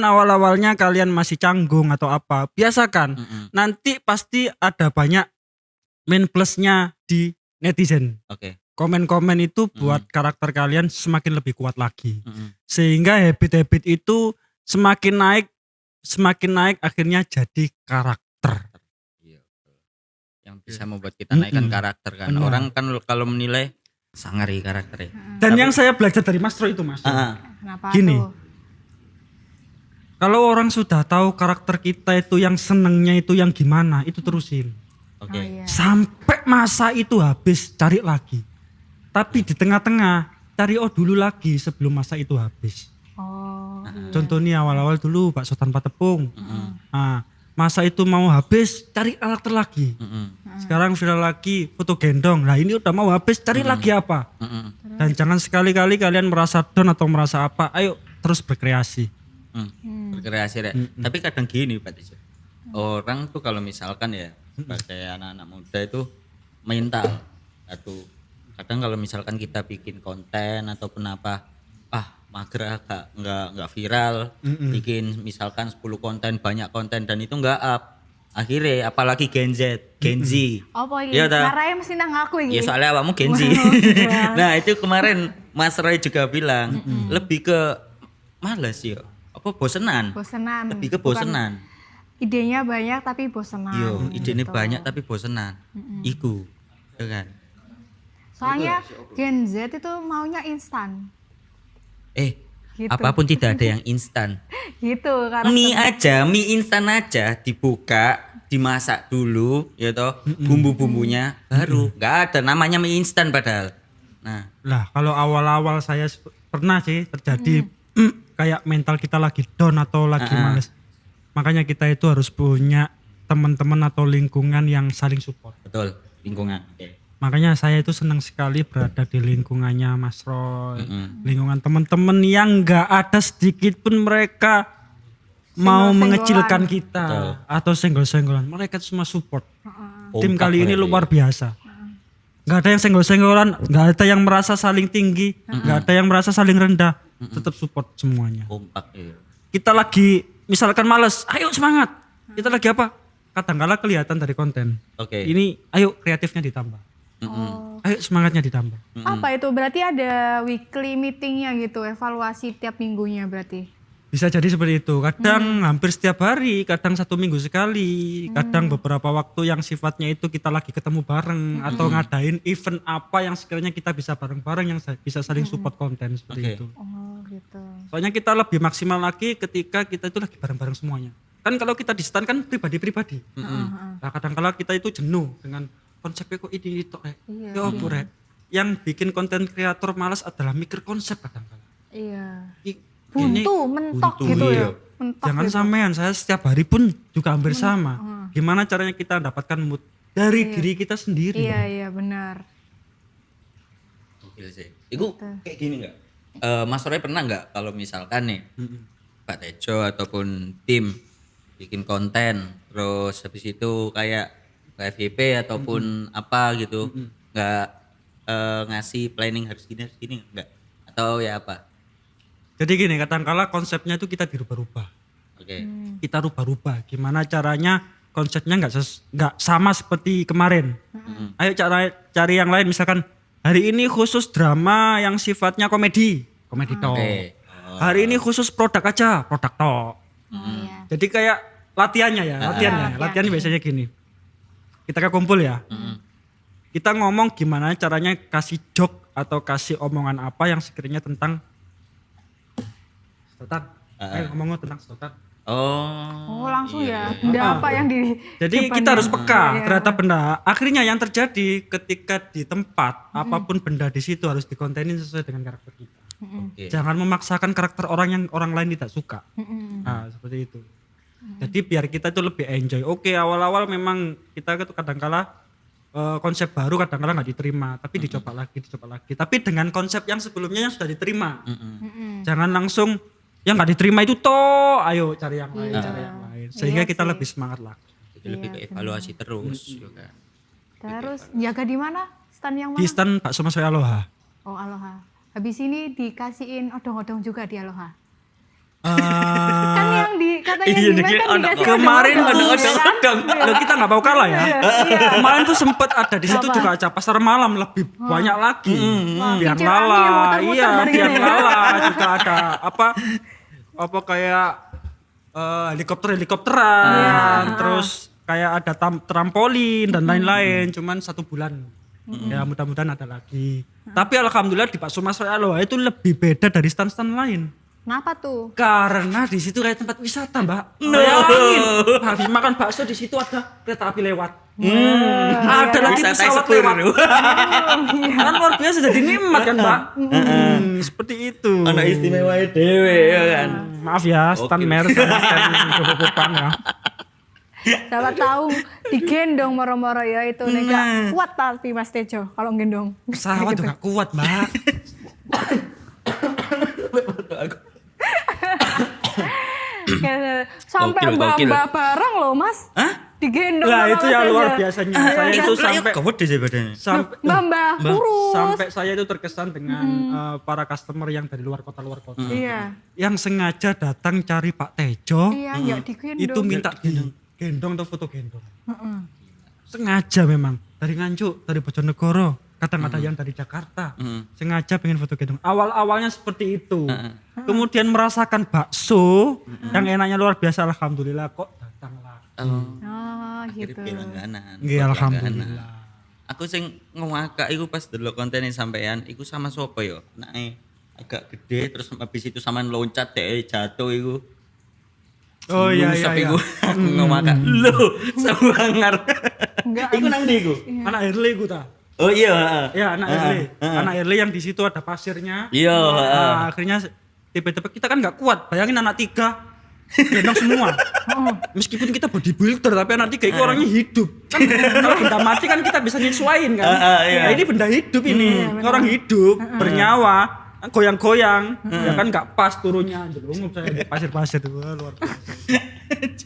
awal-awalnya kalian masih canggung atau apa, biasakan. Nanti pasti ada banyak main plusnya di netizen. Komen-komen itu buat karakter kalian semakin lebih kuat lagi. Sehingga habit-habit itu semakin naik akhirnya jadi karakter. Yang bisa membuat kita naikkan karakter kan. Benar. Orang kan kalau menilai sangari karakternya. Dan yang saya belajar dari Mas Roy itu Mas. Kenapa Gini. tuh? Kalau orang sudah tahu karakter kita itu yang senengnya itu yang gimana, itu terusin. Oke. Iya. Sampai masa itu habis, cari lagi. Tapi di tengah-tengah cari dulu lagi sebelum masa itu habis. Oh. Iya. Contohnya awal-awal dulu bakso tanpa tepung. Nah, masa itu mau habis, cari karakter lagi. Sekarang viral lagi foto gendong. Nah ini udah mau habis, cari lagi apa. Dan jangan sekali-kali kalian merasa down atau merasa apa. Ayo terus berkreasi. Berkreasi Rek. Tapi kadang gini Pak Tejo. Orang tuh kalau misalkan ya sebagai anak-anak muda itu mental. Kadang kalau misalkan kita bikin konten ataupun apa, mager nggak viral, bikin misalkan 10 konten, banyak konten dan itu nggak up. Akhirnya apalagi Gen Z. Apa ini? Iya dah. Karena mesti nang aku ini. Ya soalnya awakmu Gen Z. Nah itu kemarin Mas Roy juga bilang lebih ke males ya. Apa bosenan? Bosenan. Lebih ke bosenan. Idenya banyak tapi bosenan. Yo, idenya gitu. banyak tapi bosenan. Iku, ya kan? Soalnya Gen Z itu maunya instan. Gitu. Apapun tidak ada yang instan. Gitu karena Mie instan aja dibuka, dimasak dulu, ya toh, bumbu-bumbunya baru. Nggak ada namanya mie instan padahal. Nah, Lah kalau awal-awal saya pernah sih terjadi kayak mental kita lagi down atau lagi males. Makanya kita itu harus punya teman-teman atau lingkungan yang saling support. betul, lingkungan. Oke. Makanya saya itu senang sekali berada di lingkungannya Mas Roy. Lingkungan teman-teman yang nggak ada sedikit pun mereka mau mengecilkan kita atau senggol-senggolan. Mereka semua support. Tim Kompak kali ini berarti. luar biasa. Nggak ada yang senggol-senggolan, nggak ada yang merasa saling tinggi, nggak ada yang merasa saling rendah. Tetap support semuanya. Kompak ya. Kita lagi misalkan males, ayo semangat. Kita lagi apa? Kadang-kala kelihatan dari konten. Oke. Ini ayo kreatifnya ditambah. Ayo semangatnya ditambah. apa itu berarti ada weekly meetingnya gitu, evaluasi tiap minggunya berarti. Bisa jadi seperti itu. Kadang hampir setiap hari, kadang 1 minggu sekali, kadang beberapa waktu yang sifatnya itu kita lagi ketemu bareng atau ngadain event apa yang sekiranya kita bisa bareng-bareng yang bisa saling support konten seperti itu. Oh gitu. Soalnya kita lebih maksimal lagi ketika kita itu lagi bareng-bareng semuanya. Kan kalau kita di stand kan pribadi-pribadi. Nah kadang-kala kita itu jenuh dengan konsepnya kok ini itu Iya, Rek. Yang bikin konten kreator malas adalah mikir konsep kadang-kala. Iya. Ini Mentok buntu, gitu iya. ya. Mentok Jangan gitu. sampean, saya setiap hari pun juga hampir sama. Gimana caranya kita dapatkan mood dari diri kita sendiri. Iya benar. Gokil sih. Itu kayak gini nggak? Mas Roy pernah nggak kalau misalkan nih Pak Tejo ataupun tim bikin konten, terus habis itu kayak FYP ataupun apa gitu, nggak ngasih planning harus gini nggak? Atau ya apa? Jadi gini, kadang-kala konsepnya itu kita dirubah-rubah. Oke. Kita rubah-rubah. Gimana caranya konsepnya nggak sama seperti kemarin. Ayo cari yang lain. Misalkan hari ini khusus drama yang sifatnya komedi tok. Oke. Hari ini khusus produk aja, produk tok. Iya. Jadi kayak latihannya ya, latihannya biasanya gini. Kita kumpul ya. Kita ngomong gimana caranya kasih joke atau kasih omongan apa yang sekiranya tentang sedotan. Ayo ngomong tentang sedotan. Oh langsung ya. Benda apa yang di Jadi depannya? kita harus peka Iya. terhadap benda. Akhirnya yang terjadi ketika di tempat apapun benda di situ harus dikontenin sesuai dengan karakter kita. Oke. Jangan memaksakan karakter orang yang orang lain tidak suka. Nah, seperti itu. Jadi biar kita itu lebih enjoy. Oke, awal-awal memang kita itu kadang-kala konsep baru kadang-kadang nggak diterima, tapi dicoba lagi. Tapi dengan konsep yang sebelumnya yang sudah diterima. Jangan langsung yang nggak diterima itu toh, ayo cari yang lain, sehingga Iya kita sih. lebih semangat lagi. Jadi lebih ke evaluasi terus juga. Terus jaga di mana? Stand yang Di mana? stand Pak Mas Roy Aloha. Oh, Aloha. Habis ini dikasihin odong-odong juga di Aloha. Kan yang katanya Iya, di dikira kan anak dikasih kemarin odong-odong, ada ya kan? Loh, kita nggak mau kalah ya. Iya. Kemarin tuh sempet ada di situ juga acara pasar malam lebih banyak lagi. Biang Kincir lala, angin muter-muter iya, dari biang ini. lala juga ada apa kayak helikopteran, terus kayak ada trampolin dan lain-lain. Cuman 1 bulan. Ya mudah-mudahan ada lagi. Tapi alhamdulillah di Pak Mas Roy Aloha itu lebih beda dari stand-stand lain. Kenapa tuh? Karena di situ kayak tempat wisata, Mbak. Bayangin, habis makan bakso di situ ada kereta api lewat. Ada lagi Wisata pesawat eksekutif. lewat. Kan luar biasa jadi nikmat kan, Mbak. Seperti itu. Anak istimewa dewe ya kan. Maaf ya, stand mer stand Joko Kupang ya. Siapa tahu digendong moro-moro ya itu nega kuat tapi Mas Tejo kalau gendong. Pesawat juga kuat, Mbak. Sampai Gokil. mbak bareng loh Mas. Hah? Digendong Lah sama itu Mas yang Tejo. luar biasanya. Saya itu sampai gede sih badannya. Mbak kurus. sampai saya itu terkesan dengan para customer yang dari luar kota. Iya. Yang sengaja datang cari Pak Tejo. Iya, ya digendong. Itu minta gendong atau foto gendong. Sengaja memang dari Nganjuk, dari Bojonegoro, kadang ada yang dari Jakarta. Sengaja pengen foto gendong. Awal-awalnya seperti itu. Kemudian merasakan bakso yang enaknya luar biasa, alhamdulillah kok datang lagi. Oh, gitu. Langganan. Nggih, alhamdulillah. Aku sing ngewakak iku pas delok kontene sampean iku sama sapa ya? Anake agak gede terus habis itu sampean loncat deh jatuh iku. Oh iya Nyungsep iya. iku. Aku ngewakak. Loh, sangar. Enggak. Iku nang ndi iku? Anak Erle iku ta? Oh iya. Ya, anak Erle. Anak Erle yang di situ ada pasirnya. Iya, Nah, akhirnya tiba-tiba kita kan nggak kuat. Bayangin anak 3 gendong semua. Meskipun kita bodybuilder tapi anak 3 itu orangnya hidup. Kan kalau benda mati kan kita bisa nyesuaiin kan. iya. Nah, ini benda hidup ini. Orang hidup, bernyawa, goyang-goyang. Ya kan nggak pas turunnya. Jelungup saya di pasir-pasir itu. Wah, luar biasa.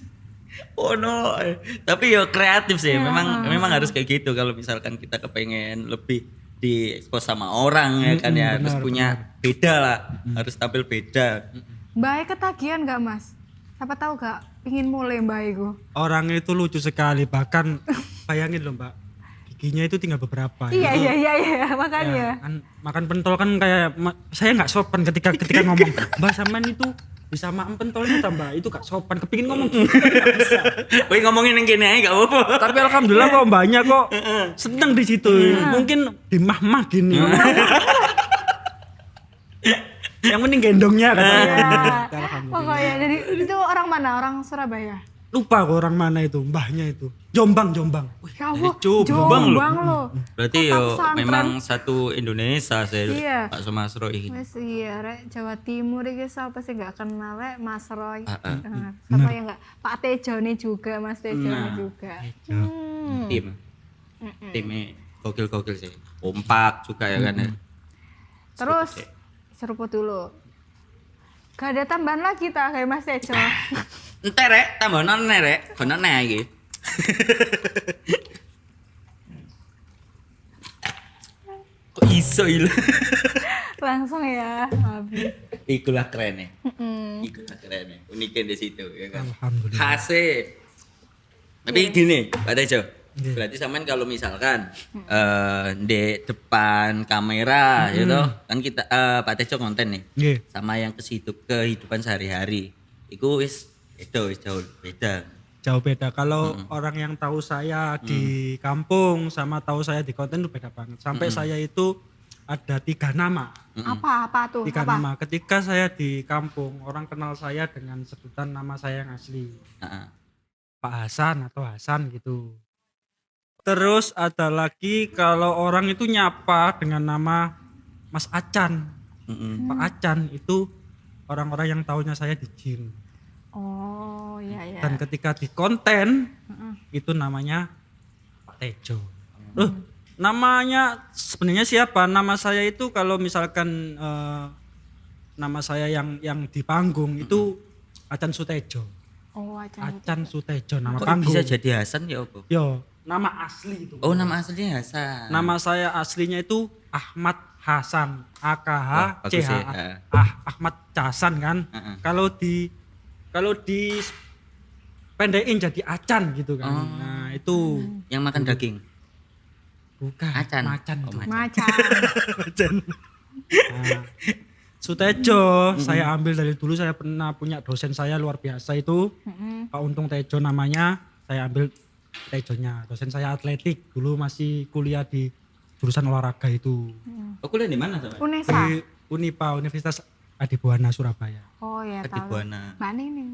Oh no. Tapi ya kreatif sih. Memang harus kayak gitu kalau misalkan kita kepengen lebih diekspos sama orang ya kan ya. Terus punya beda lah. Harus tampil beda. Mbak ketagihan enggak Mas? Siapa tahu enggak pingin mulai Mbak itu. Orangnya itu lucu sekali. Bahkan bayangin loh Mbak. Giginya itu tinggal beberapa. Iya makanya. Ya, kan, makan pentol kan kayak saya nggak sopan ketika ngomong Mbak Saman itu bisa makan pentolnya tambah itu gak sopan kepingin ngomong gitu nggak bisa. Woi ngomongin yang gini aja gak apa-apa. Tapi alhamdulillah kok mbaknya kok seneng di situ. Mungkin dimah-mah gini. Yang penting gendongnya katanya. Ya, Alhamdulillah. pokoknya jadi itu orang mana? Orang Surabaya. Lupa kok orang mana itu, mbahnya itu. Jombang. Wih, Ya Allah, Jombang loh. Berarti Kota yo pesantren. memang satu Indonesia sih Iya. Pak Mas Roy. Wes iya rek Jawa Timur iki siapa sih enggak kenal rek Mas Roy. Heeh. Siapa yang enggak Pak Tejo nih juga, Mas Tejo nih juga. Timnya gokil sih. Kompak juga ya kan ya. Terus seruput dulu. Gak ada tambahan lagi tak kayak Mas Tejo. Ente rek, tambahan rek, kono nek iki. Kok iso il? Langsung ya habis. Ikulah keren nih. Ikulah keren nih. Uniknya di situ ya kan. Alhamdulillah. Khasnya. Tapi gini, Pak Tejo. Berarti sampean kalau misalkan di depan kamera gitu kan kita Pak Tejo konten nih. Nggih. Sama yang ke situ kehidupan sehari-hari. Iku wis jauh beda. Jauh beda. Kalau orang yang tahu saya di kampung sama tahu saya di konten itu beda banget. Sampai saya itu ada 3 nama. Apa tuh? 3 Apa? nama. Ketika saya di kampung, orang kenal saya dengan sebutan nama saya yang asli. Heeh. Pak Hasan atau Hasan gitu. Terus ada lagi kalau orang itu nyapa dengan nama Mas Acan. Pak Acan itu orang-orang yang tahunya saya di gym. Oh, iya. Dan ketika di konten itu namanya Pak Tejo. Loh, namanya sebenarnya siapa? Nama saya itu kalau misalkan nama saya yang di panggung itu Acan Sutejo. Oh, Acan Sutejo nama Kok panggung. bisa jadi Hasan ya apa? Yo, nama asli itu. Oh, nama aslinya Hasan. Nama saya aslinya itu Ahmad Hasan, Wah, bagus AKH ya. Ahmad Hasan kan. Kalau di pendekin jadi Acan gitu kan. Nah, itu Yang makan daging. bukan Acan. Macan Oh, itu. Macan. Macan. Nah, Sutejo saya ambil dari dulu, saya pernah punya dosen saya luar biasa itu Pak Untung Tejo namanya, saya ambil Tejonya. Dosen saya atletik dulu, masih kuliah di jurusan olahraga itu Oh, kuliah di mana sama? Unesa. di Unipa Universitas Adibuana Surabaya. Oh ya tahu. Adibuana. Mbak Nining.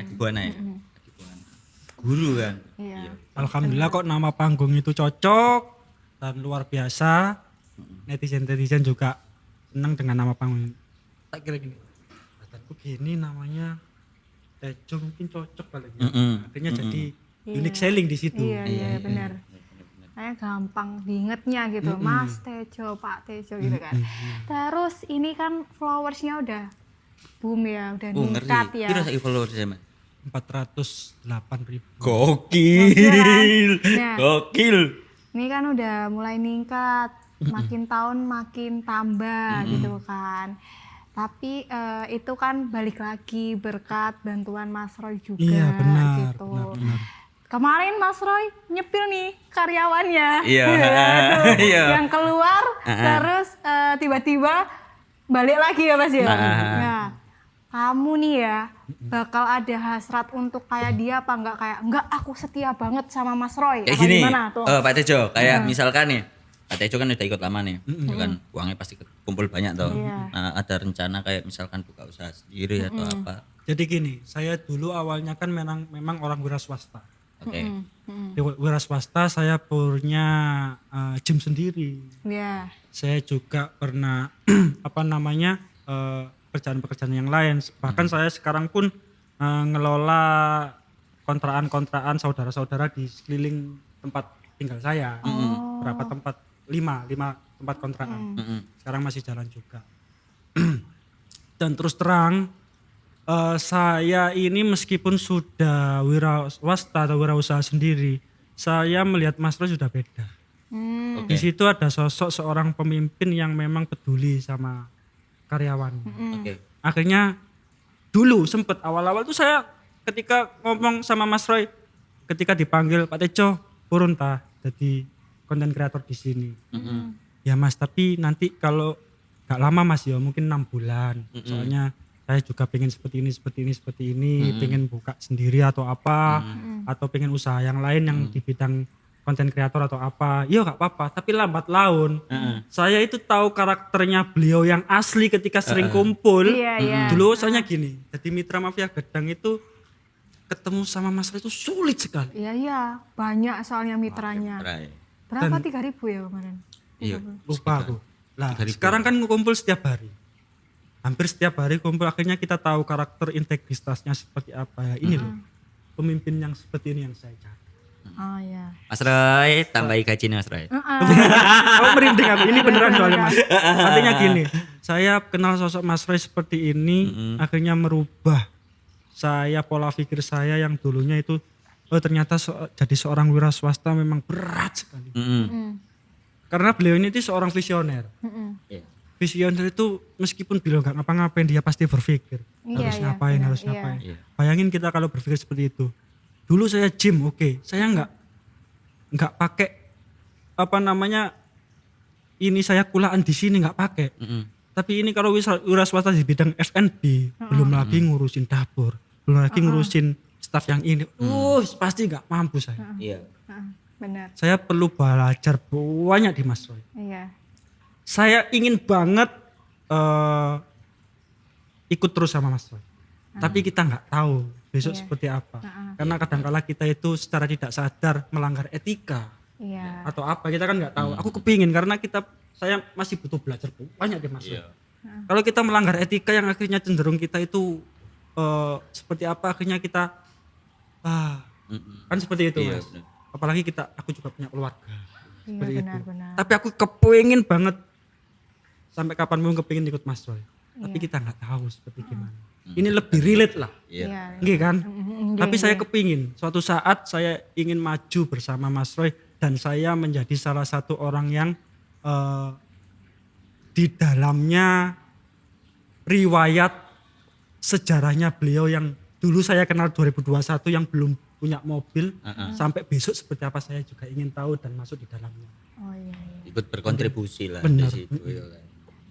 Adibuana ya. Adibuana. Guru kan. Iya. Alhamdulillah kok nama panggung itu cocok dan luar biasa. Netizen juga senang dengan nama panggung. Tak kira gini, badanku gini namanya Tejo mungkin cocok kali ya. Akhirnya jadi unique selling di situ. Iya benar. Saya gampang diingetnya gitu, Mas Tejo, Pak Tejo gitu kan. Terus ini kan followersnya udah boom ya, udah Oh, ningkat ngeri. ya. Kira saiki followersnya, Mas? 408.000. Gokil. Nah. Gokil. Ini kan udah mulai ningkat, makin tahun makin tambah gitu kan. Tapi itu kan balik lagi berkat bantuan Mas Roy juga Iya benar, gitu. benar. Kemarin Mas Roy nyepil nih karyawannya. Iya. Tuh, Iya. yang keluar terus tiba-tiba balik lagi ya Mas ya. Nah, kamu nih ya bakal ada hasrat untuk kayak dia apa enggak aku setia banget sama Mas Roy. Kayak Apa gini, gimana tuh? Pak Tejo, kayak misalkan nih, Pak Tejo kan udah ikut lama nih, ya kan uangnya pasti kumpul banyak tuh. Iya. Nah, ada rencana kayak misalkan buka usaha sendiri atau apa? Jadi gini, saya dulu awalnya kan memang orang wira swasta. Oke. Di wira swasta saya punya gym sendiri. Iya. Saya juga pernah pekerjaan-pekerjaan yang lain. Bahkan saya sekarang pun ngelola kontrakan saudara-saudara di sekeliling tempat tinggal saya. Berapa tempat? 5 tempat kontrakan. Sekarang masih jalan juga. Dan terus terang saya ini meskipun sudah wira swasta atau wirausaha sendiri, saya melihat Mas Roy sudah beda. Di situ ada sosok seorang pemimpin yang memang peduli sama karyawannya. Oke. Akhirnya dulu sempet awal-awal tuh saya ketika ngomong sama Mas Roy, ketika dipanggil Pak Tejo turun tah jadi konten kreator di sini. Ya Mas, tapi nanti kalau gak lama Mas ya mungkin 6 bulan. Soalnya saya juga pengen seperti ini, pengen buka sendiri atau apa, atau pengen usaha yang lain yang di bidang konten kreator atau apa. Iya gak apa-apa, tapi lambat laun saya itu tahu karakternya beliau yang asli ketika sering kumpul. Iya. Dulu soalnya gini, jadi mitra mafia gedang itu ketemu sama Mas Roy itu sulit sekali. Iya, banyak soalnya mitranya. Right. Berapa 3.000 ya kemarin? Iya. Lupa aku. Lah 3.000. sekarang kan kumpul setiap hari. Hampir setiap hari kumpul, akhirnya kita tahu karakter integritasnya seperti apa ya. Ini loh pemimpin yang seperti ini yang saya cari. Oh iya. Mas Roy, tambahi gajinya Mas Roy. Oh merinding aku, ini beneran soalnya Mas. Artinya gini, saya kenal sosok Mas Roy seperti ini, akhirnya merubah saya, pola pikir saya yang dulunya itu, oh ternyata jadi seorang wira swasta memang berat sekali. Karena beliau ini seorang visioner. Iya. Visioner itu meskipun beliau nggak ngapa-ngapain, dia pasti berpikir harus ngapain. Iya. Bayangin kita kalau berpikir seperti itu. Dulu saya gym, oke, saya nggak pakai ini saya kulaan di sini nggak pakai. Tapi ini kalau wira swasta di bidang F&B, belum lagi ngurusin dapur, belum lagi ngurusin staf yang ini. Pasti nggak mampu saya. Iya. Benar. Saya perlu belajar banyak di Mas Roy. Iya. Saya ingin banget ikut terus sama Mas Roy. Tapi kita nggak tahu besok seperti apa. Karena kadang-kala kita itu secara tidak sadar melanggar etika Iya. atau apa, kita kan nggak tahu. Aku kepingin karena saya masih butuh belajar banyak di Mas Roy. Kalau kita melanggar etika yang akhirnya cenderung kita itu seperti apa, akhirnya kita kan seperti itu Iya, Mas. benar. apalagi aku juga punya keluarga. Iya, Seperti itu. benar-benar. Tapi aku kepingin banget sampai kapanpun kepingin ikut Mas Roy. Tapi kita nggak tahu seperti gimana. Ini lebih relate lah. Iya. Nggih kan? Tapi Nggih, saya kepingin suatu saat saya ingin maju bersama Mas Roy dan saya menjadi salah satu orang yang di dalamnya riwayat sejarahnya beliau yang dulu saya kenal 2021 yang belum punya mobil sampai besok seperti apa saya juga ingin tahu dan masuk di dalamnya. Oh iya, iya. Ikut berkontribusi lah Benar. di situ ya kan.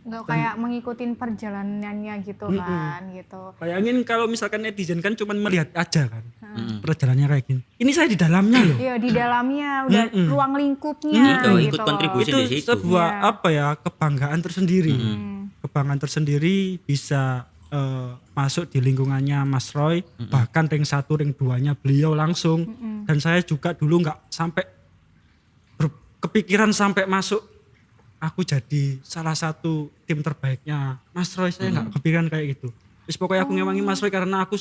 Nggak kayak mengikutin perjalanannya gitu kan, gitu. Bayangin kalau misalkan netizen kan cuma melihat aja kan perjalanannya kayak gini. Ini saya di dalamnya loh. Iya, di dalamnya udah ruang lingkupnya Itu gitu ikut loh. kontribusi Itu di situ. sebuah apa ya kebanggaan tersendiri. Kebanggaan tersendiri bisa masuk di lingkungannya Mas Roy, bahkan ring 1, ring 2-nya beliau langsung. Dan saya juga dulu nggak sampai kepikiran sampai masuk aku jadi salah satu tim terbaiknya Mas Roy, saya nggak kepikiran kayak gitu. Terus pokoknya aku ngewangi Mas Roy karena aku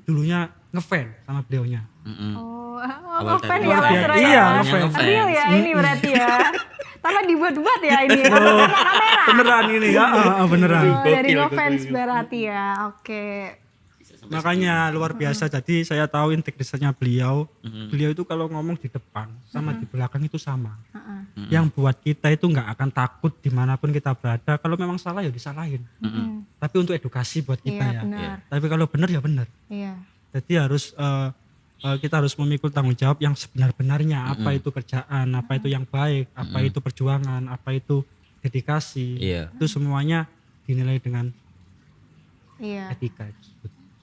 dulunya ngefan sama beliaunya. Oh, Awal ngefan dari ya Mas luar Roy biasa. ya? Iya, ngefans. Real ya ini berarti ya. Tanpa dibuat-buat ya ini. Beneran ini ya, beneran. Oh, dari ngefans berarti ya. Oke. Makanya luar biasa. Jadi saya tahu integritasnya beliau. Beliau itu kalau ngomong di depan sama di belakang itu sama. Yang buat kita itu nggak akan takut dimanapun kita berada. Kalau memang salah ya disalahin. Tapi untuk edukasi buat kita Iya, ya. benar. Tapi kalau benar ya benar. Iya. Jadi harus kita harus memikul tanggung jawab yang sebenar-benarnya. Apa itu kerjaan, apa itu yang baik, apa itu perjuangan, apa itu dedikasi. Iya. Itu semuanya dinilai dengan Iya. etika.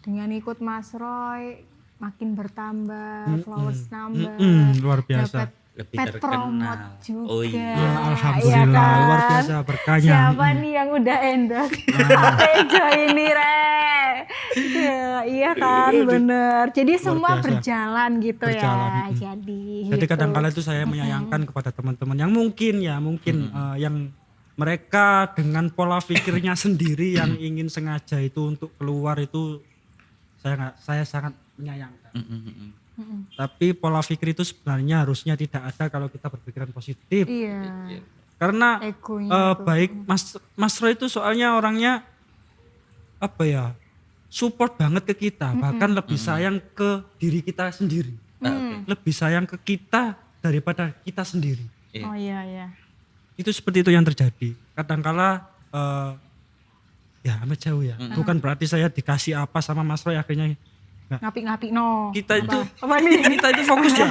Dengan ikut Mas Roy makin bertambah, followers nambah. Luar biasa. Dapat Lebih pet terkenal. promote juga. Oh iya. Alhamdulillah, Iya kan? luar biasa berkahnya. Siapa nih yang udah endorse? Pak Tejo ini Re. Ya, iya kan, bener. Jadi semua biasa. berjalan gitu Berjalan, ya. Jadi Jadi gitu. kadang-kala itu saya menyayangkan kepada teman-teman yang mungkin yang mereka dengan pola pikirnya sendiri yang ingin sengaja itu untuk keluar itu saya sangat menyayangkan. Tapi pola pikir itu sebenarnya harusnya tidak ada kalau kita berpikiran positif. Iya. Karena Egonya tuh. baik Mas Roy itu soalnya orangnya apa ya, support banget ke kita, bahkan lebih sayang ke diri kita sendiri. Lebih sayang ke kita daripada kita sendiri. Oh iya iya. Itu seperti itu yang terjadi. Kadangkala ya amat jauh ya. Bukan berarti saya dikasih apa sama Mas Roy akhirnya Ngapi-ngapi no. kita itu Apa nih? kita itu fokus ya,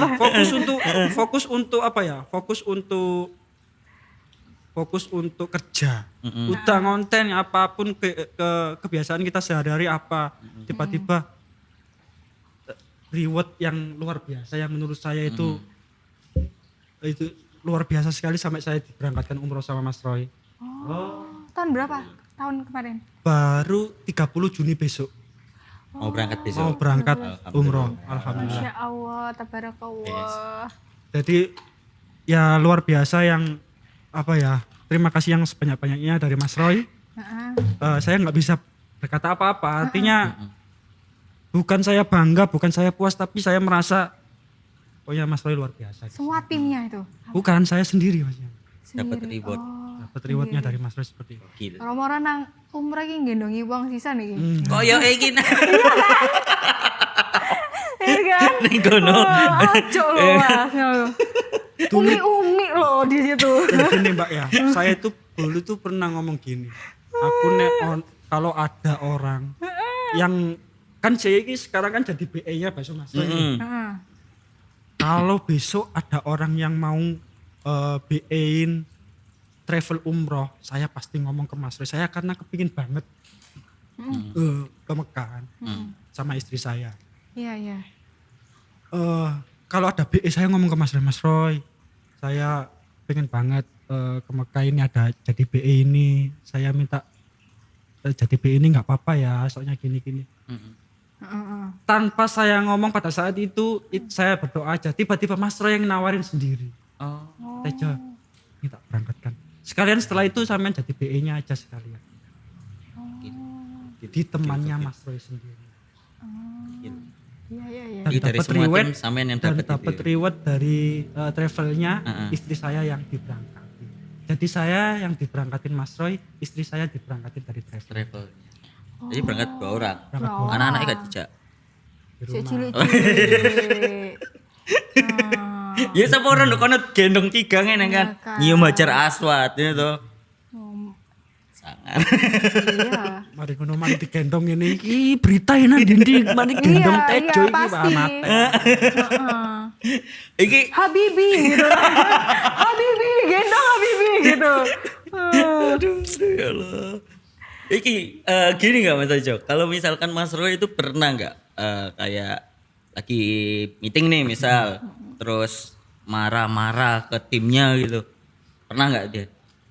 fokus untuk apa ya? Fokus untuk kerja. Udah ngonten apapun kebiasaan kita sehari-hari apa, tiba-tiba reward yang luar biasa yang menurut saya itu luar biasa sekali sampai saya diberangkatkan umroh sama Mas Roy. Tahun berapa? Tahun kemarin. Baru 30 Juni besok Mau berangkat mau besok. berangkat umroh. Alhamdulillah. Masya Allah, tabarakallah. Jadi ya luar biasa yang apa ya, terima kasih yang sebanyak-banyaknya dari Mas Roy. Saya nggak bisa berkata apa-apa, artinya bukan saya bangga, bukan saya puas, tapi saya merasa oh ya Mas Roy luar biasa. Semua timnya itu. Bukan saya sendiri Mas. Dapat Sendiri. reward. Dapat rewardnya dari Mas Roy seperti itu. Gila. Orang-orang nang umrah iki nggendongi wong sisa nih. Oh ya iki. Iya kan? Ning kono. Aco lo Mas. Umi-umi lo di situ. Gini Mbak ya, saya itu dulu tuh pernah ngomong gini. Aku kalau ada orang yang kan saya ini sekarang kan jadi BE-nya Bakso Mas Roy. Heeh. Kalau besok ada orang yang mau BE-in travel umroh, saya pasti ngomong ke Mas Roy. Saya karena kepingin banget ke Mekah kan, sama istri saya. Iya iya. Kalau ada BE saya ngomong ke Mas Roy, saya pengen banget ke Mekah ini ada jadi BE ini. Saya minta jadi BE ini nggak apa-apa ya, soalnya gini-gini. Tanpa saya ngomong pada saat itu, saya berdoa aja. Tiba-tiba Mas Roy yang nawarin sendiri. Tejo, minta berangkatkan. Sekalian setelah itu sampean jadi BE-nya aja sekalian. Di temannya Mas Roy sendiri. Iya. Dan Ini dari dapat semua reward tim sampean yang dan dapat dapat itu. reward dari travelnya istri saya yang diberangkatin. Jadi saya yang diberangkatin Mas Roy, istri saya diberangkatin dari travel Travel. Jadi berangkat 2 orang. berangkat dua Anak-anaknya gak dijak. di Cek rumah. cilik-cilik. Ya sapa ora nduk kono gendong 3 ngene kan. kan. Nyium Hajar Aswad ya to. Sangat. Iya. Mari ngono mari digendong ini iki berita ini ndi mari gendong Iya, Tejo iki pasti. Pak Mate. Iki Habibi gitu. Habibi, gendong Habibi gitu. aduh ya Allah. Iki gini nggak Mas Ajo? Kalau misalkan Mas Roy itu pernah nggak kayak lagi meeting nih misal, terus marah-marah ke timnya gitu, pernah nggak dia?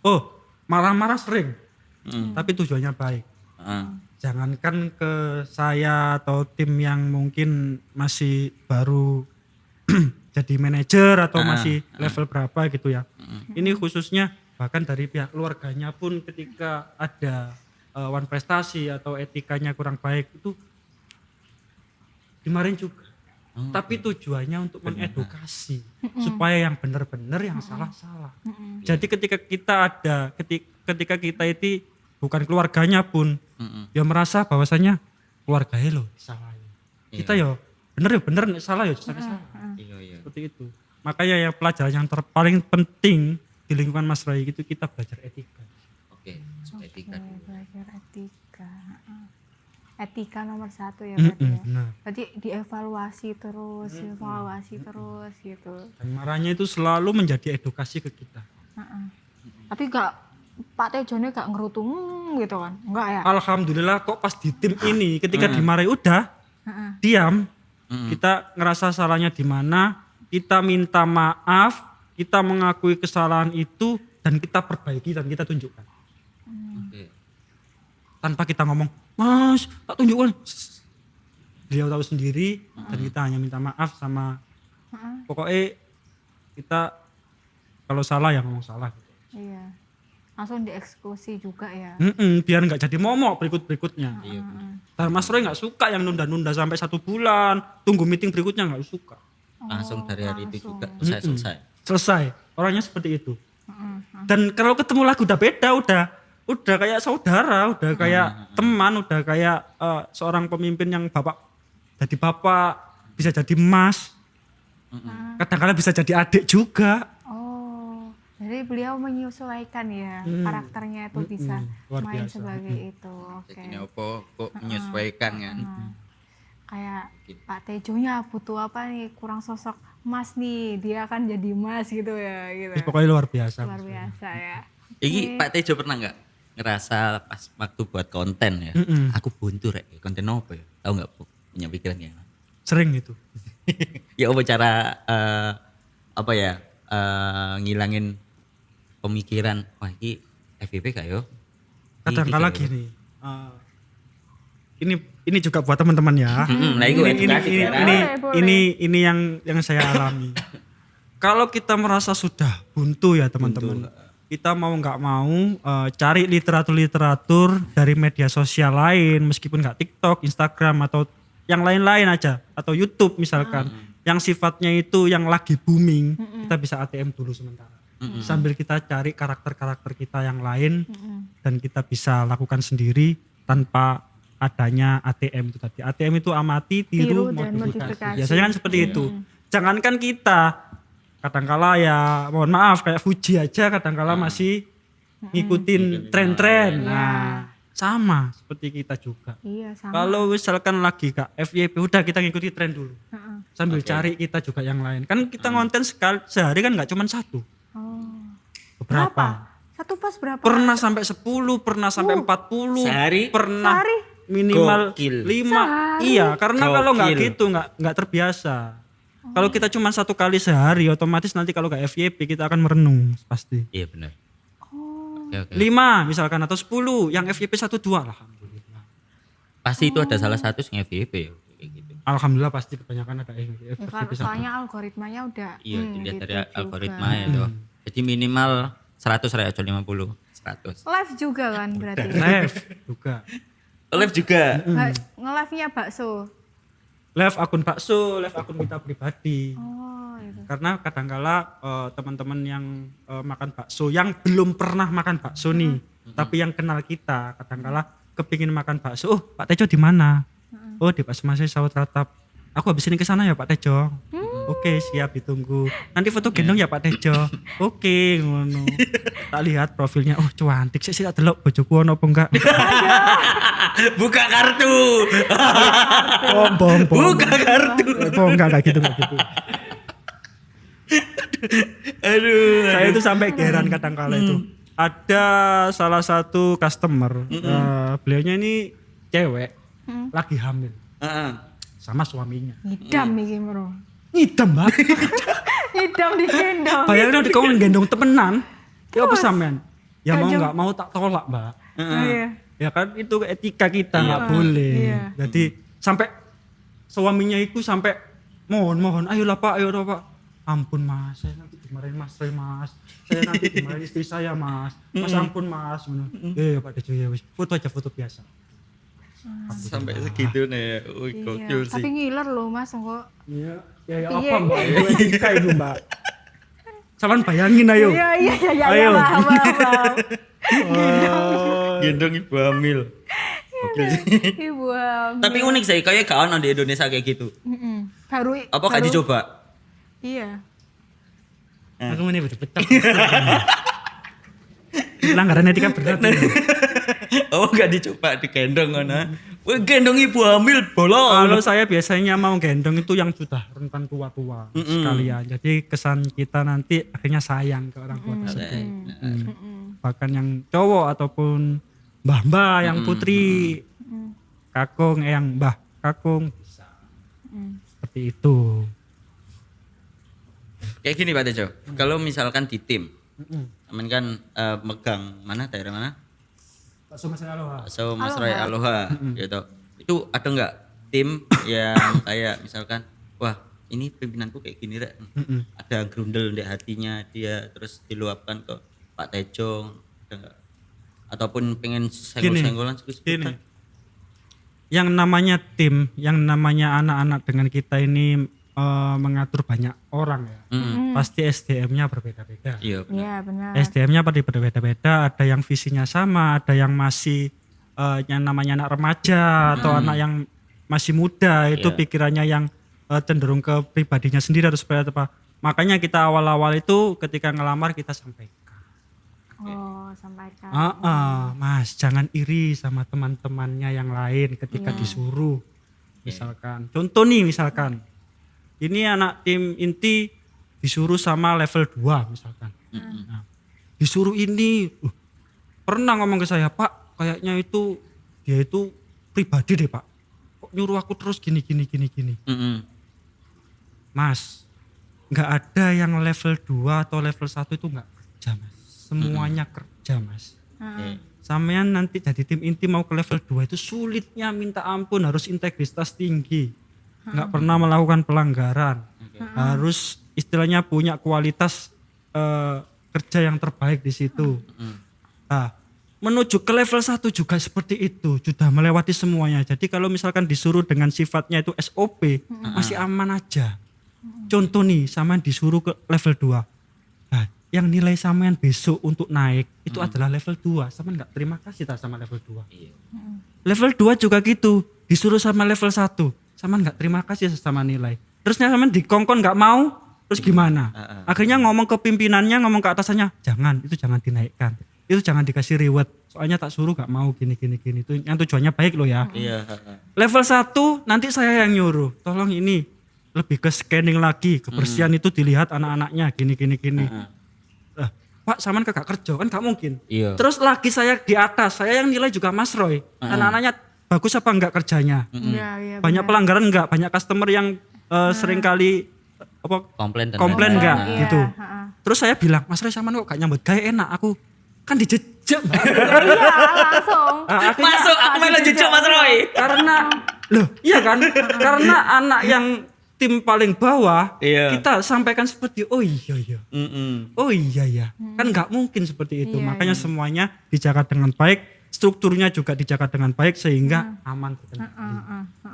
Oh, marah-marah sering. Tapi tujuannya baik. Jangankan ke saya atau tim yang mungkin masih baru jadi manajer atau masih level berapa gitu ya. Ini khususnya bahkan dari pihak keluarganya pun ketika ada one prestasi atau etikanya kurang baik itu dimarahin juga. Tapi tujuannya untuk mengedukasi supaya yang benar-benar yang salah-salah. Jadi ketika kita ada ketika kita itu bukan keluarganya pun ya merasa bahwasanya keluarganya loh disalahin. Kita ya bener nek salah ya salah. Iya. Seperti itu. Makanya yang pelajaran yang paling penting di lingkungan Mas Roy itu kita belajar etika. Oke, so etika dulu. Belajar etika. Etika nomor 1 ya berarti ya. Benar. Berarti dievaluasi terus, terus gitu. Dan marahnya itu selalu menjadi edukasi ke kita. Tapi Pak Tejone gak ngerutung gitu kan? Enggak ya? Alhamdulillah kok pas di tim ini ketika dimarahi udah diam. Kita ngerasa salahnya di mana, kita minta maaf, kita mengakui kesalahan itu dan kita perbaiki dan kita tunjukkan. Oke. Tanpa kita ngomong, "Mas, tak tunjukkan." Beliau tahu sendiri dan kita hanya minta maaf sama pokoknya kita kalau salah ya ngomong salah gitu. Iya. Langsung dieksekusi juga ya. Biar nggak jadi momok berikutnya. Iya. Dan Mas Roy nggak suka yang nunda-nunda sampai 1 bulan, tunggu meeting berikutnya nggak suka. Langsung dari hari itu juga selesai. Selesai, orangnya seperti itu. Dan kalau ketemu lagi udah beda, udah kayak saudara, udah kayak teman, udah kayak seorang pemimpin yang jadi bapak, bisa jadi mas, kadang-kadang bisa jadi adik juga. Oh, jadi beliau menyesuaikan ya karakternya itu bisa luar main biasa. sebagai itu. Oke. Jadi apa kok menyesuaikan kan? Kayak Pak Tejonya butuh apa nih, kurang sosok mas nih, dia akan jadi mas gitu ya gitu. Pokoknya luar biasa. Luar biasa ya. Iki Pak Tejo pernah nggak ngerasa pas waktu buat konten ya? Aku buntu rek, konten apa ya? Tahu nggak punya pikiran ya? Sering itu. Ya apa cara ngilangin pemikiran wah ini FYP gak yo? Kadang-kala gini. Ini juga buat teman-teman ya. Nah itu edukasi ya. Ini yang saya alami. Kalau kita merasa sudah buntu ya teman-teman, kita mau nggak mau cari literatur dari media sosial lain, meskipun nggak TikTok, Instagram atau yang lain-lain aja, atau YouTube misalkan, yang sifatnya itu yang lagi booming, kita bisa ATM dulu sementara. Sambil kita cari karakter-karakter kita yang lain dan kita bisa lakukan sendiri tanpa adanya ATM itu tadi. ATM itu amati, tiru, dan modifikasi. modifikasi. Biasanya kan seperti itu. Jangankan kita, kadangkala ya mohon maaf kayak Fuji aja kadangkala masih ngikutin tren-tren. Nah, sama seperti kita juga. Iya sama. Kalau misalkan lagi Kak FYP udah kita ngikuti tren dulu. Sambil cari kita juga yang lain. Kan kita ngonten sehari kan nggak cuma satu. Beberapa. Satu pas berapa? Pernah sampai 10, pernah sampai 40. Sehari? Pernah Sehari? minimal Gokil. 5. Iya, karena kalau nggak Gokil. gitu nggak terbiasa. Kalau kita cuma 1 kali sehari otomatis nanti kalau nggak FYP kita akan merenung pasti. Iya benar. Oke. 5 misalkan atau 10 yang FYP 1 2 alhamdulillah. Pasti itu ada salah satu yang FYP ya. Kayak gitu. Alhamdulillah pasti kebanyakan ada Ya, FYP kalau 1. soalnya algoritmanya udah Iya dilihat gitu dari juga. algoritma ya tuh. Jadi minimal 100 ya 50 100. Live juga kan berarti. Live juga. Live juga. Nge-live-nya bakso. live akun bakso, live akun kita pribadi. Oh, itu. Karena kadangkala teman-teman yang makan bakso yang belum pernah makan bakso nih, tapi yang kenal kita kadangkala kepingin makan bakso. Oh, Pak Tejo di mana? Oh, di Bakso Mas Sawut Ratap. Aku habis ini ke sana ya Pak Tejo. Oke, siap, ditunggu. Nanti foto gendong ya Pak Tejo. Oke, ngono. Tak lihat profilnya. Oh, cantik sih tak delok bojoku ono apa enggak. Buka kartu. Bom. Buka kartu. Enggak gitu. Aduh. Saya itu sampai heran kadang-kala itu. Ada salah satu customer, beliaunya ini cewek, lagi hamil Heeh. sama suaminya. Ngidam iki, Bro. Ngidam, Mbak. Ngidam digendong. Bayangin di kamu gendong temenan. Ya apa sampean? Ya mau Kajong. nggak mau tak tolak, Mbak. Oh, iya. Ya kan itu etika kita nggak boleh. Iya. Jadi sampai suaminya itu sampai mohon, ayolah Pak. Ampun Mas, saya nanti dimarahin Mas Roy Mas. Saya nanti dimarahin istri saya Mas. Mas ampun Mas. Ya Pak Dejo ya wis. Foto aja foto biasa. Sampai segitu nih. Wih, gokil Iya. Tapi sih. ngiler loh Mas kok. Iya. Ya Piye? apa Mbak? Itu etika itu Mbak. Sampean bayangin ayo. Iya, Ayo. paham. Gendong ibu hamil. Gokil sih. Ibu hamil. Tapi unik sih, kayak gak ono di Indonesia kayak gitu. Apa gak dicoba? Iya. Aku ini betul-betul. Pelanggaran etika berat. Oh gak dicoba digendong ngono. Wih gendong ibu hamil bolong. Kalau saya biasanya mau gendong itu yang sudah rentan tua-tua sekalian. Jadi kesan kita nanti akhirnya sayang ke orang tua tersebut. Bahkan yang cowok ataupun mbah-mbah yang putri kakung yang mbah kakung bisa. Seperti itu. Kayak gini Pak Tejo. Kalau misalkan di tim, temen kan megang mana daerah mana? Bakso Mas Aloha. So Mas Roy Aloha gitu. Itu ada nggak tim yang kayak misalkan, wah ini pimpinanku kayak gini rek. Ada grundel di hatinya dia terus diluapkan ke Pak Tejo, ada nggak? Ataupun pengen senggol-senggolan Gini. sedikit. Yang namanya tim, yang namanya anak-anak dengan kita ini mengatur banyak orang ya. Pasti SDM-nya berbeda-beda. Iya. Iya, benar. SDM-nya pada berbeda-beda, ada yang visinya sama, ada yang masih yang namanya anak remaja atau anak yang masih muda itu pikirannya yang cenderung ke pribadinya sendiri harus seperti apa. Makanya kita awal-awal itu ketika ngelamar kita sampaikan. Oh, sampaikan. Mas jangan iri sama teman-temannya yang lain ketika disuruh. Misalkan, contoh nih misalkan, ini anak tim inti disuruh sama level 2 misalkan. Nah, disuruh ini, pernah ngomong ke saya, Pak kayaknya itu dia itu pribadi deh Pak. Kok nyuruh aku terus gini. Mas, nggak ada yang level 2 atau level 1 itu nggak kerja Mas. Semuanya kerja Mas. Sampean nanti jadi tim inti mau ke level 2 itu sulitnya minta ampun, harus integritas tinggi. Nggak pernah melakukan pelanggaran. Harus istilahnya punya kualitas kerja yang terbaik di situ. Nah, menuju ke level 1 juga seperti itu, sudah melewati semuanya. Jadi kalau misalkan disuruh dengan sifatnya itu SOP, masih aman aja. Contoh nih, sampean disuruh ke level 2. Nah, yang nilai sampean besok untuk naik itu adalah level 2. Sampean enggak terima kasih tak sama level 2. Level 2 juga gitu, disuruh sama level 1. Sampean enggak terima kasih sama nilai. Terusnya sampean dikongkon enggak mau, terus gimana? Akhirnya ngomong ke pimpinannya, ngomong ke atasannya, itu jangan dinaikkan. Itu jangan dikasih reward. Soalnya tak suruh gak mau gini. Itu yang tujuannya baik loh ya. Iya. Level 1 nanti saya yang nyuruh. Tolong ini lebih ke scanning lagi. Kebersihan itu dilihat anak-anaknya gini. Pak saman kagak kerja kan gak mungkin. Iya. Terus lagi saya di atas. Saya yang nilai juga Mas Roy. Anak-anaknya bagus apa enggak kerjanya. Iya, Banyak pelanggaran enggak. Banyak customer yang seringkali komplain enggak gitu. Terus saya bilang, Mas Roy saman kok gak nyambut gawe enak. Aku kan dijejak Mbak. Iya, langsung. Masuk, aku main jejak Mas Roy. Karena loh iya kan, karena anak yang tim paling bawah kita sampaikan seperti oh iya kan nggak mungkin seperti itu. Makanya semuanya dijaga dengan baik, strukturnya juga dijaga dengan baik sehingga aman.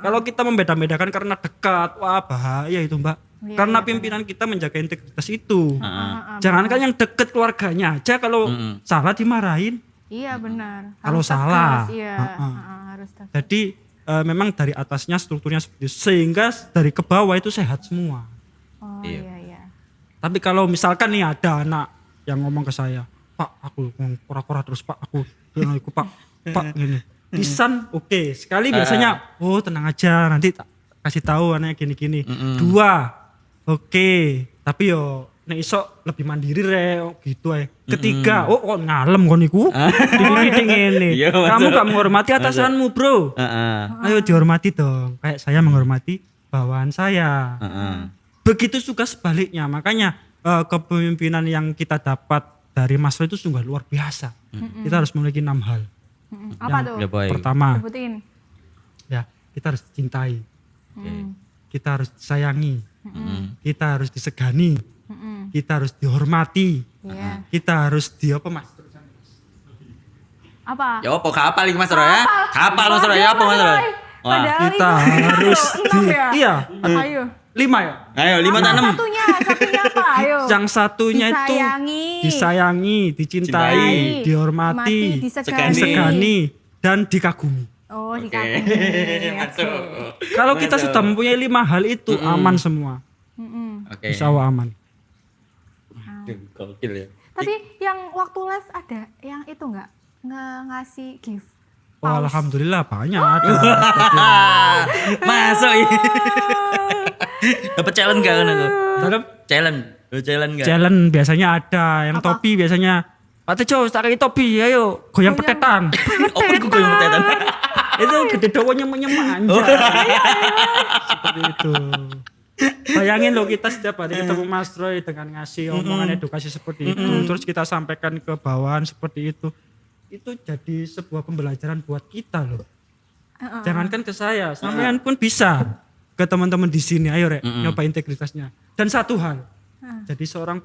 Kalau kita membeda-bedakan karena dekat, wah bahaya itu Mbak. Karena pimpinan kita menjaga integritas itu. Jangankan yang deket keluarganya aja kalau salah dimarahin. Iya benar. Kalau Harus salah. tegas, iya. Harus tegas. Jadi memang dari atasnya strukturnya seperti itu, sehingga dari ke bawah itu sehat semua. Oh iya. Tapi kalau misalkan nih ada anak yang ngomong ke saya, Pak aku ngomong kora-kora terus Pak aku Pak gini. Pisan oke. Sekali biasanya oh tenang aja nanti tak kasih tahu anaknya gini-gini. Dua oke. Tapi yo nek iso lebih mandiri gitu ae. Ketiga oh kok ngalem kon iku. Dipikir ngene. Iya, Kamu gak menghormati atasanmu bro. Ayo dihormati dong. Kayak saya menghormati bawahan saya. Begitu juga sebaliknya. Makanya kepemimpinan yang kita dapat dari Mas Roy itu sungguh luar biasa. Kita harus memiliki 6 hal. Apa tuh? Pertama, Sebutin. ya kita harus dicintai, kita harus disayangi, kita harus disegani, kita harus dihormati, Iya. kita harus apa Mas? Apa? Ya apa kapal iki Mas Roy ya? Kapal Mas Roy ya apa Mas Roy? Wah, Padahal Kita ini harus enam ya? iya, Ayo. 5 ya. ayo 5 Apa tanam. satunya apa? Ayo. Yang satunya itu disayangi, dicintai, Dicintai, dihormati, disegani. disegani, dan dikagumi. Oh, dikagumi. Masuk. Kalau kita sudah mempunyai 5 hal itu aman semua. Oke. Insya Allah aman. Gokil ya. Tapi yang waktu les ada yang itu enggak ngasih gift. Oh, alhamdulillah banyak ada. Masuk ini. Dapat challenge gak kan aku? Dalam Challenge. Challenge gak? challenge biasanya ada, yang topi biasanya. Pak Tejo, tak kasih topi, ayo goyang petetan. Oh, aku goyang petetan. Itu gede dawa nyema-nyema Oh. Seperti itu. Bayangin loh kita setiap hari ketemu Mas Roy dengan ngasih omongan edukasi seperti itu. Terus kita sampaikan ke bawahan seperti itu. Itu jadi sebuah pembelajaran buat kita loh. Jangankan ke saya, sampean pun bisa ke teman-teman di sini. Ayo Rek, nyoba integritasnya. Dan satu hal, jadi seorang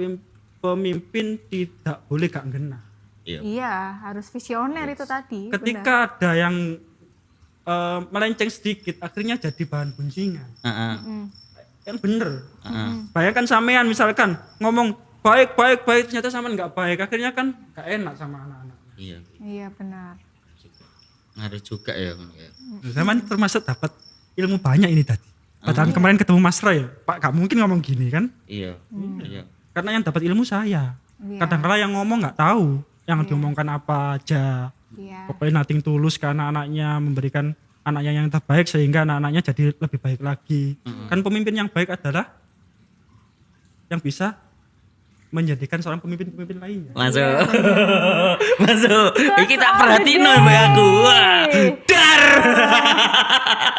pemimpin tidak boleh gak ngena. Iya, harus visioner itu tadi. Ketika ada yang melenceng sedikit, akhirnya jadi bahan gunjingan. Yang bener. Bayangkan sampean misalkan ngomong baik, ternyata sampean nggak baik, akhirnya kan gak enak sama anak-anak. Iya benar. Ngaruh juga ya. Zaman termasuk dapat ilmu banyak ini tadi. Padahal kemarin ketemu Mas Roy, Pak gak mungkin ngomong gini kan? Iya. Karena yang dapat ilmu saya. Iya. Kadang-kala yang ngomong nggak tahu yang diomongkan apa aja. Iya. Pokoknya nothing tulus ke anak-anaknya, memberikan anaknya yang terbaik sehingga anak-anaknya jadi lebih baik lagi. Kan pemimpin yang baik adalah yang bisa menjadikan seorang pemimpin-pemimpin lainnya. Masuk. Masuk. Iki tak perhatiin mbak aku. Wah. Dar.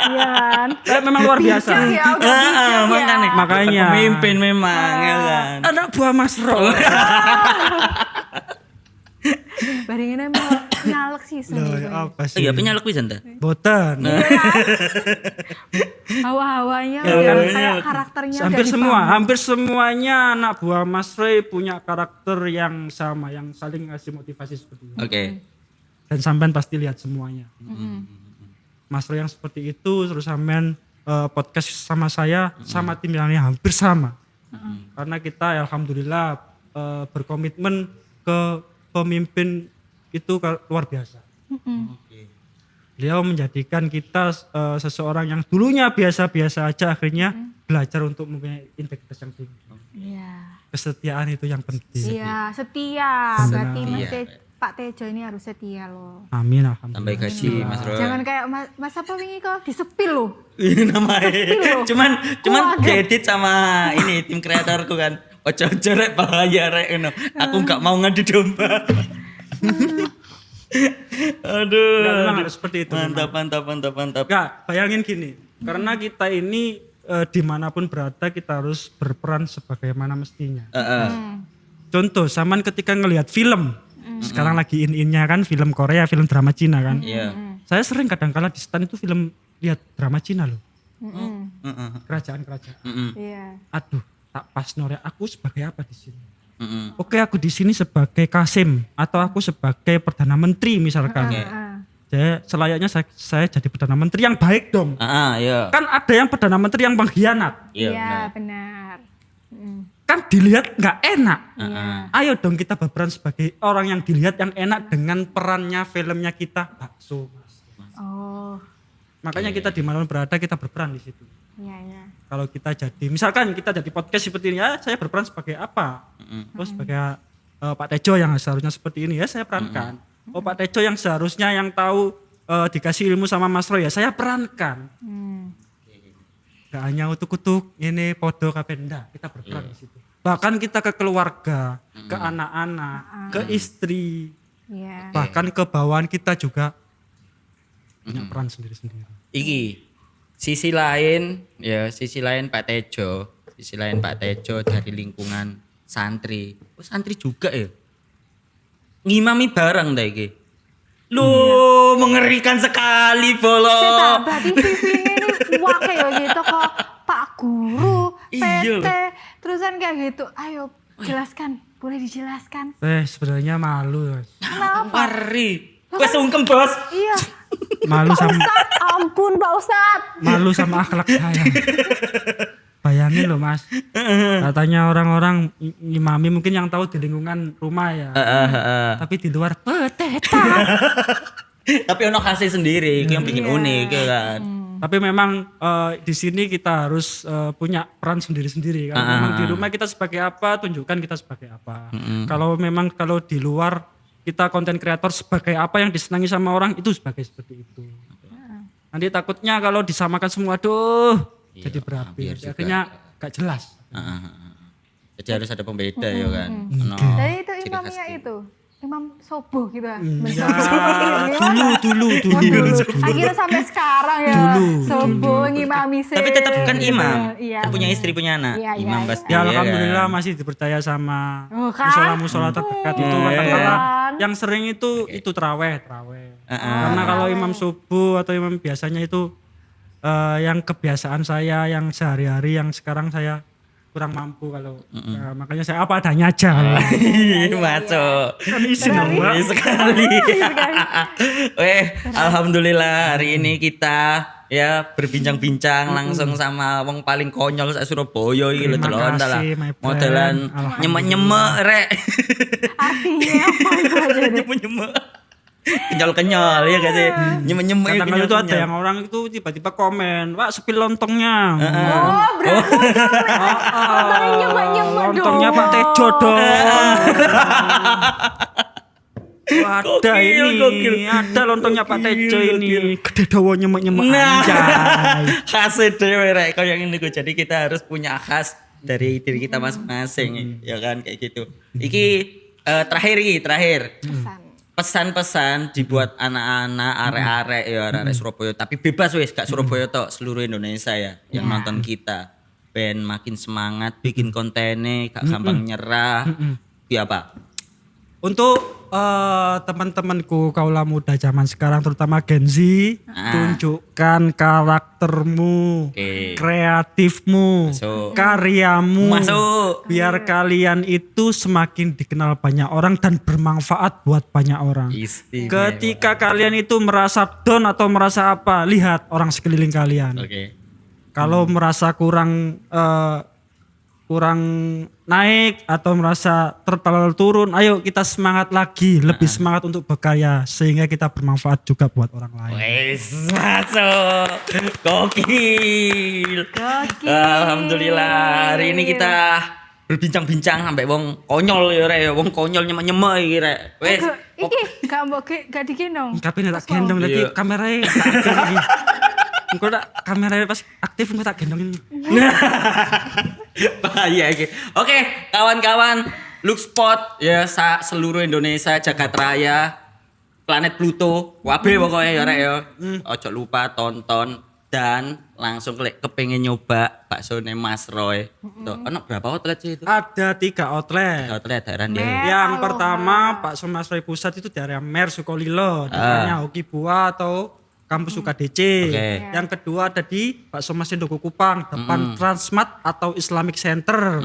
Iya kan? Memang luar biasa. Ya udah bijak ya. Makanya Pemimpin memang ya kan. anak buah Mas Roy. Baringinnya mau nyalek sih sendiri. Apa sih? Iya penyalek pisan ta? Boten. Hawa-hawanya kayak karakternya Hampir semuanya anak buah Mas Roy punya karakter yang sama, yang saling ngasih motivasi seperti itu. Oke. Dan sampean pasti lihat semuanya. Mas Roy yang seperti itu, terus sampean podcast sama saya, sama tim yang hampir sama. Karena kita alhamdulillah berkomitmen ke pemimpin itu luar biasa. Beliau menjadikan kita seseorang yang dulunya biasa-biasa aja akhirnya belajar untuk mempunyai integritas yang tinggi. Iya. Kesetiaan itu yang penting. Iya, setia. Berarti Pak Tejo ini harus setia loh. Amin alhamdulillah. Tambah gaji Mas Roy. Jangan kayak Mas apa wingi kok disepil loh. Ini namanya. Cuman Keluarga. diedit sama ini tim kreatorku kan. Ojo-ojo rek bahaya rek ngono. Aku enggak mau ngadu domba. Aduh. Memang harus seperti itu. Mantap. Enggak, bayangin gini. Karena kita ini dimanapun berada kita harus berperan sebagaimana mestinya. Contoh, zaman ketika ngelihat film, sekarang lagi in-innya kan film Korea, film drama Cina kan. Iya. Saya sering kadang-kala di stand itu film lihat drama Cina loh. Kerajaan-kerajaan. Iya. Aduh, tak pas Nore, aku sebagai apa di sini? Oke, aku di sini sebagai Kasim atau aku sebagai Perdana Menteri misalkan. selayaknya saya jadi Perdana Menteri yang baik dong. Iya. Kan ada yang Perdana Menteri yang pengkhianat. Iya, benar. Kan dilihat nggak enak. Iya. Ayo dong kita berperan sebagai orang yang dilihat yang enak dengan perannya filmnya kita bakso. Oh, Makanya kita di mana berada kita berperan di situ. iya. Kalau kita jadi, misalkan kita jadi podcast seperti ini ya, saya berperan sebagai apa? Terus sebagai Pak Tejo yang seharusnya seperti ini ya saya perankan. Oh Pak Tejo yang seharusnya yang tahu dikasih ilmu sama Mas Roy ya saya perankan. Gak hanya utuk-utuk ini podo kapenda, kita berperan di situ. Bahkan kita ke keluarga, ke anak-anak, ke istri, Iya. bahkan ke bawahan kita juga punya peran sendiri-sendiri. Iki sisi lain Pak Tejo, dari lingkungan santri. Oh, santri juga ya. Ngimami bareng dah iki. Loh, mengerikan sekali, Bolo. Saya berarti sisinya ini wakil ya gitu kok Pak Guru, Iya. PT, terusan kayak gitu. Ayo jelaskan, boleh dijelaskan. Sebenarnya malu. Mas. Kenapa? Ngeri. Wes sungkem, Bos. Iya. Malu sama Ustadz, ampun Pak Ustadz. malu sama akhlak saya. Bayangin loh Mas, katanya orang-orang ngimami mungkin yang tahu di lingkungan rumah ya, tapi di luar peteta. Tapi ono khasnya sendiri, yang bikin unik ya kan. Tapi memang di sini kita harus punya peran sendiri-sendiri. Kalau memang di rumah kita sebagai apa, tunjukkan kita sebagai apa. Kalau di luar kita konten kreator sebagai apa yang disenangi sama orang itu seperti itu. Nanti takutnya kalau disamakan semua, aduh, jadi berapi. Akhirnya gak jelas. Jadi harus ada pembeda ya kan. Ono Jadi itu ciri imamnya khasnya. itu, imam sobo gitu ya. Ya, dulu. Akhirnya sampai sekarang ya. Dulu. Sobo ngimami sih. Tapi tetap kan imam. Iya. Kan punya istri, punya anak. Iya, iya, Imam iya. pasti. Ya kan? alhamdulillah masih dipercaya sama Oh, kan? musola terdekat itu Iya. kadang-kadang Kan? yang sering itu terawih. Karena kalau imam subuh atau imam biasanya itu yang kebiasaan saya yang sehari-hari yang sekarang saya kurang mampu kalau makanya saya apa adanya aja. Masuk. Kan izin dong, Mbak. Iya sekali. Alhamdulillah hari ini kita ya berbincang-bincang langsung sama wong paling konyol sak Surabaya iki lho Terima delon ta lah. kasih, my friend. Modelan Alhamdulillah. nyemek-nyemek rek. Artinya apa itu aja deh. Nyemek-nyemek. Kenyal-kenyal ya gak sih? Nyemek-nyemek Kadang itu ada yang orang itu tiba-tiba komen, "Wah, sepil lontongnya." Oh, berarti lontongnya nyemek-nyemek dong. Lontongnya Pak Tejo dong. Ada ini, ada lontongnya Pak Tejo ini. Gede dawa nyemek-nyemek anjay. khasnya dewe rek kayak ini kok. Jadi kita harus punya khas dari diri kita masing-masing ya kan kayak gitu. Iki terakhir Pesan. pesan-pesan dibuat anak-anak arek-arek ya arek Surabaya tapi bebas wis gak Surabaya tok seluruh Indonesia ya yang nonton kita ben makin semangat bikin kontennya gak gampang nyerah. Iya apa? Untuk teman-temanku kaula muda zaman sekarang terutama Gen Z, tunjukkan karaktermu, Oke. kreatifmu, Masuk. karyamu. Masuk. Biar kalian itu semakin dikenal banyak orang dan bermanfaat buat banyak orang. Istimewa. Ketika kalian itu merasa down atau merasa apa, lihat orang sekeliling kalian. Oke. Kalau merasa kurang naik atau merasa terlalu turun, ayo kita semangat lagi, lebih semangat untuk berkarya sehingga kita bermanfaat juga buat orang lain. Wes masuk. Gokil. Alhamdulillah hari ini kita berbincang-bincang sampai wong konyol ya rek, wong konyol nyemek-nyemek iki rek. Wes. Iki gak digendong. Tapi nek tak gendong lagi kameranya tak aktif lagi. Engko tak kameranya pas aktif engko tak gendongin. Bahaya iki. Oke, kawan-kawan, Look Spot ya seluruh Indonesia, Jagat Raya, planet Pluto, wabe pokoknya ya rek ya. Ojo lupa tonton dan langsung kepengen nyoba bakso Mas Roy. Tuh, ono berapa outlet sih itu? Ada 3 outlet. Outlet daerah dia. Yang pertama Pak Mas Roy Pusat itu di area Mer Sukolilo, depannya Hoki Bua atau Kampus UKDC. Oke. Yang kedua ada di Pak Somas Indoku Kupang, depan Transmart atau Islamic Center.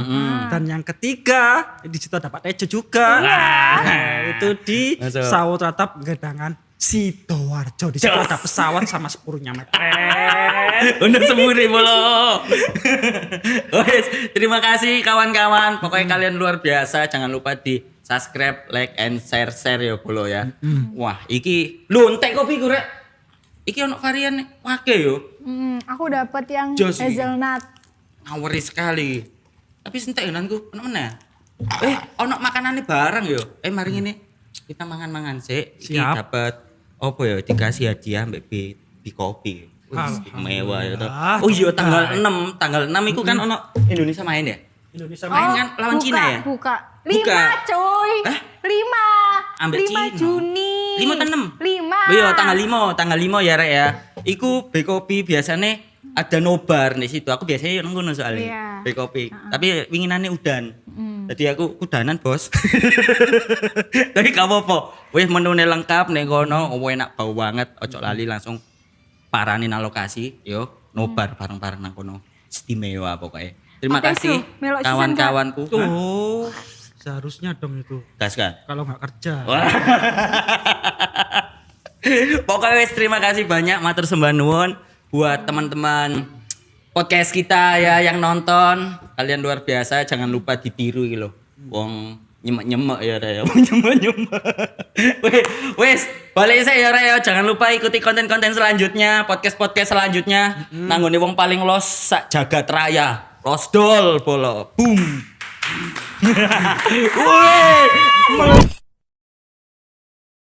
Dan yang ketiga di situ ada Pak Tejo juga. Nah, itu di Masuk. Sawo Ratap Gedangan Sidoarjo. Di situ ada pesawat sama sepurnya Met. Untuk semuri bolo. Wes, terima kasih kawan-kawan. Pokoknya kalian luar biasa. Jangan lupa di subscribe, like, and share ya bolo ya. Wah, iki lu entek kopi gue rek. Iki ono varian wake yo. Aku dapat yang Jos iki. hazelnut. Ngawuri sekali. Tapi sentek nanku, ono meneh. Ono makanannya bareng yo. Mari ngene. Kita mangan-mangan sih. Iki Siap. dapat opo ya dikasih hadiah mbek bi kopi. Wis mewah ya toh. Alhamdulillah. Oh iya tanggal 6 itu kan ono Indonesia main ya? Indonesia Main kan lawan buka, Cina ya? Buka. Buka. 5 coy. Hah? 5. Ambek 5 Cina. Juni. 5 atau 6? 5. Iya tanggal 5 ya rek ya. Iku B kopi biasanya ada nobar di situ. Aku biasanya nunggu soalnya Iya. B kopi. Tapi winginannya udan. Jadi aku udanan bos. Tapi gak apa-apa. Wih menune lengkap nih kono. Enak bau banget. Ojo lali langsung paranin alokasi. Yo nobar bareng-bareng nang kono. Istimewa pokoknya. Terima Oke, kasih Su. Melok sisan, kawan-kawanku. Oh, seharusnya dong itu. Gas kan? Kalau nggak kerja. Pokoknya wes terima kasih banyak matur sembah nuwun buat teman-teman podcast kita ya yang nonton. Kalian luar biasa, jangan lupa ditiru iki lho. Wong nyemek-nyemek ya Raya. Wong nyemek-nyemek. Wes, balik saya ya Raya. Jangan lupa ikuti konten-konten selanjutnya, podcast-podcast selanjutnya. Nanggone wong paling los sak jagat raya. Losdol bolo. Boom. Woi.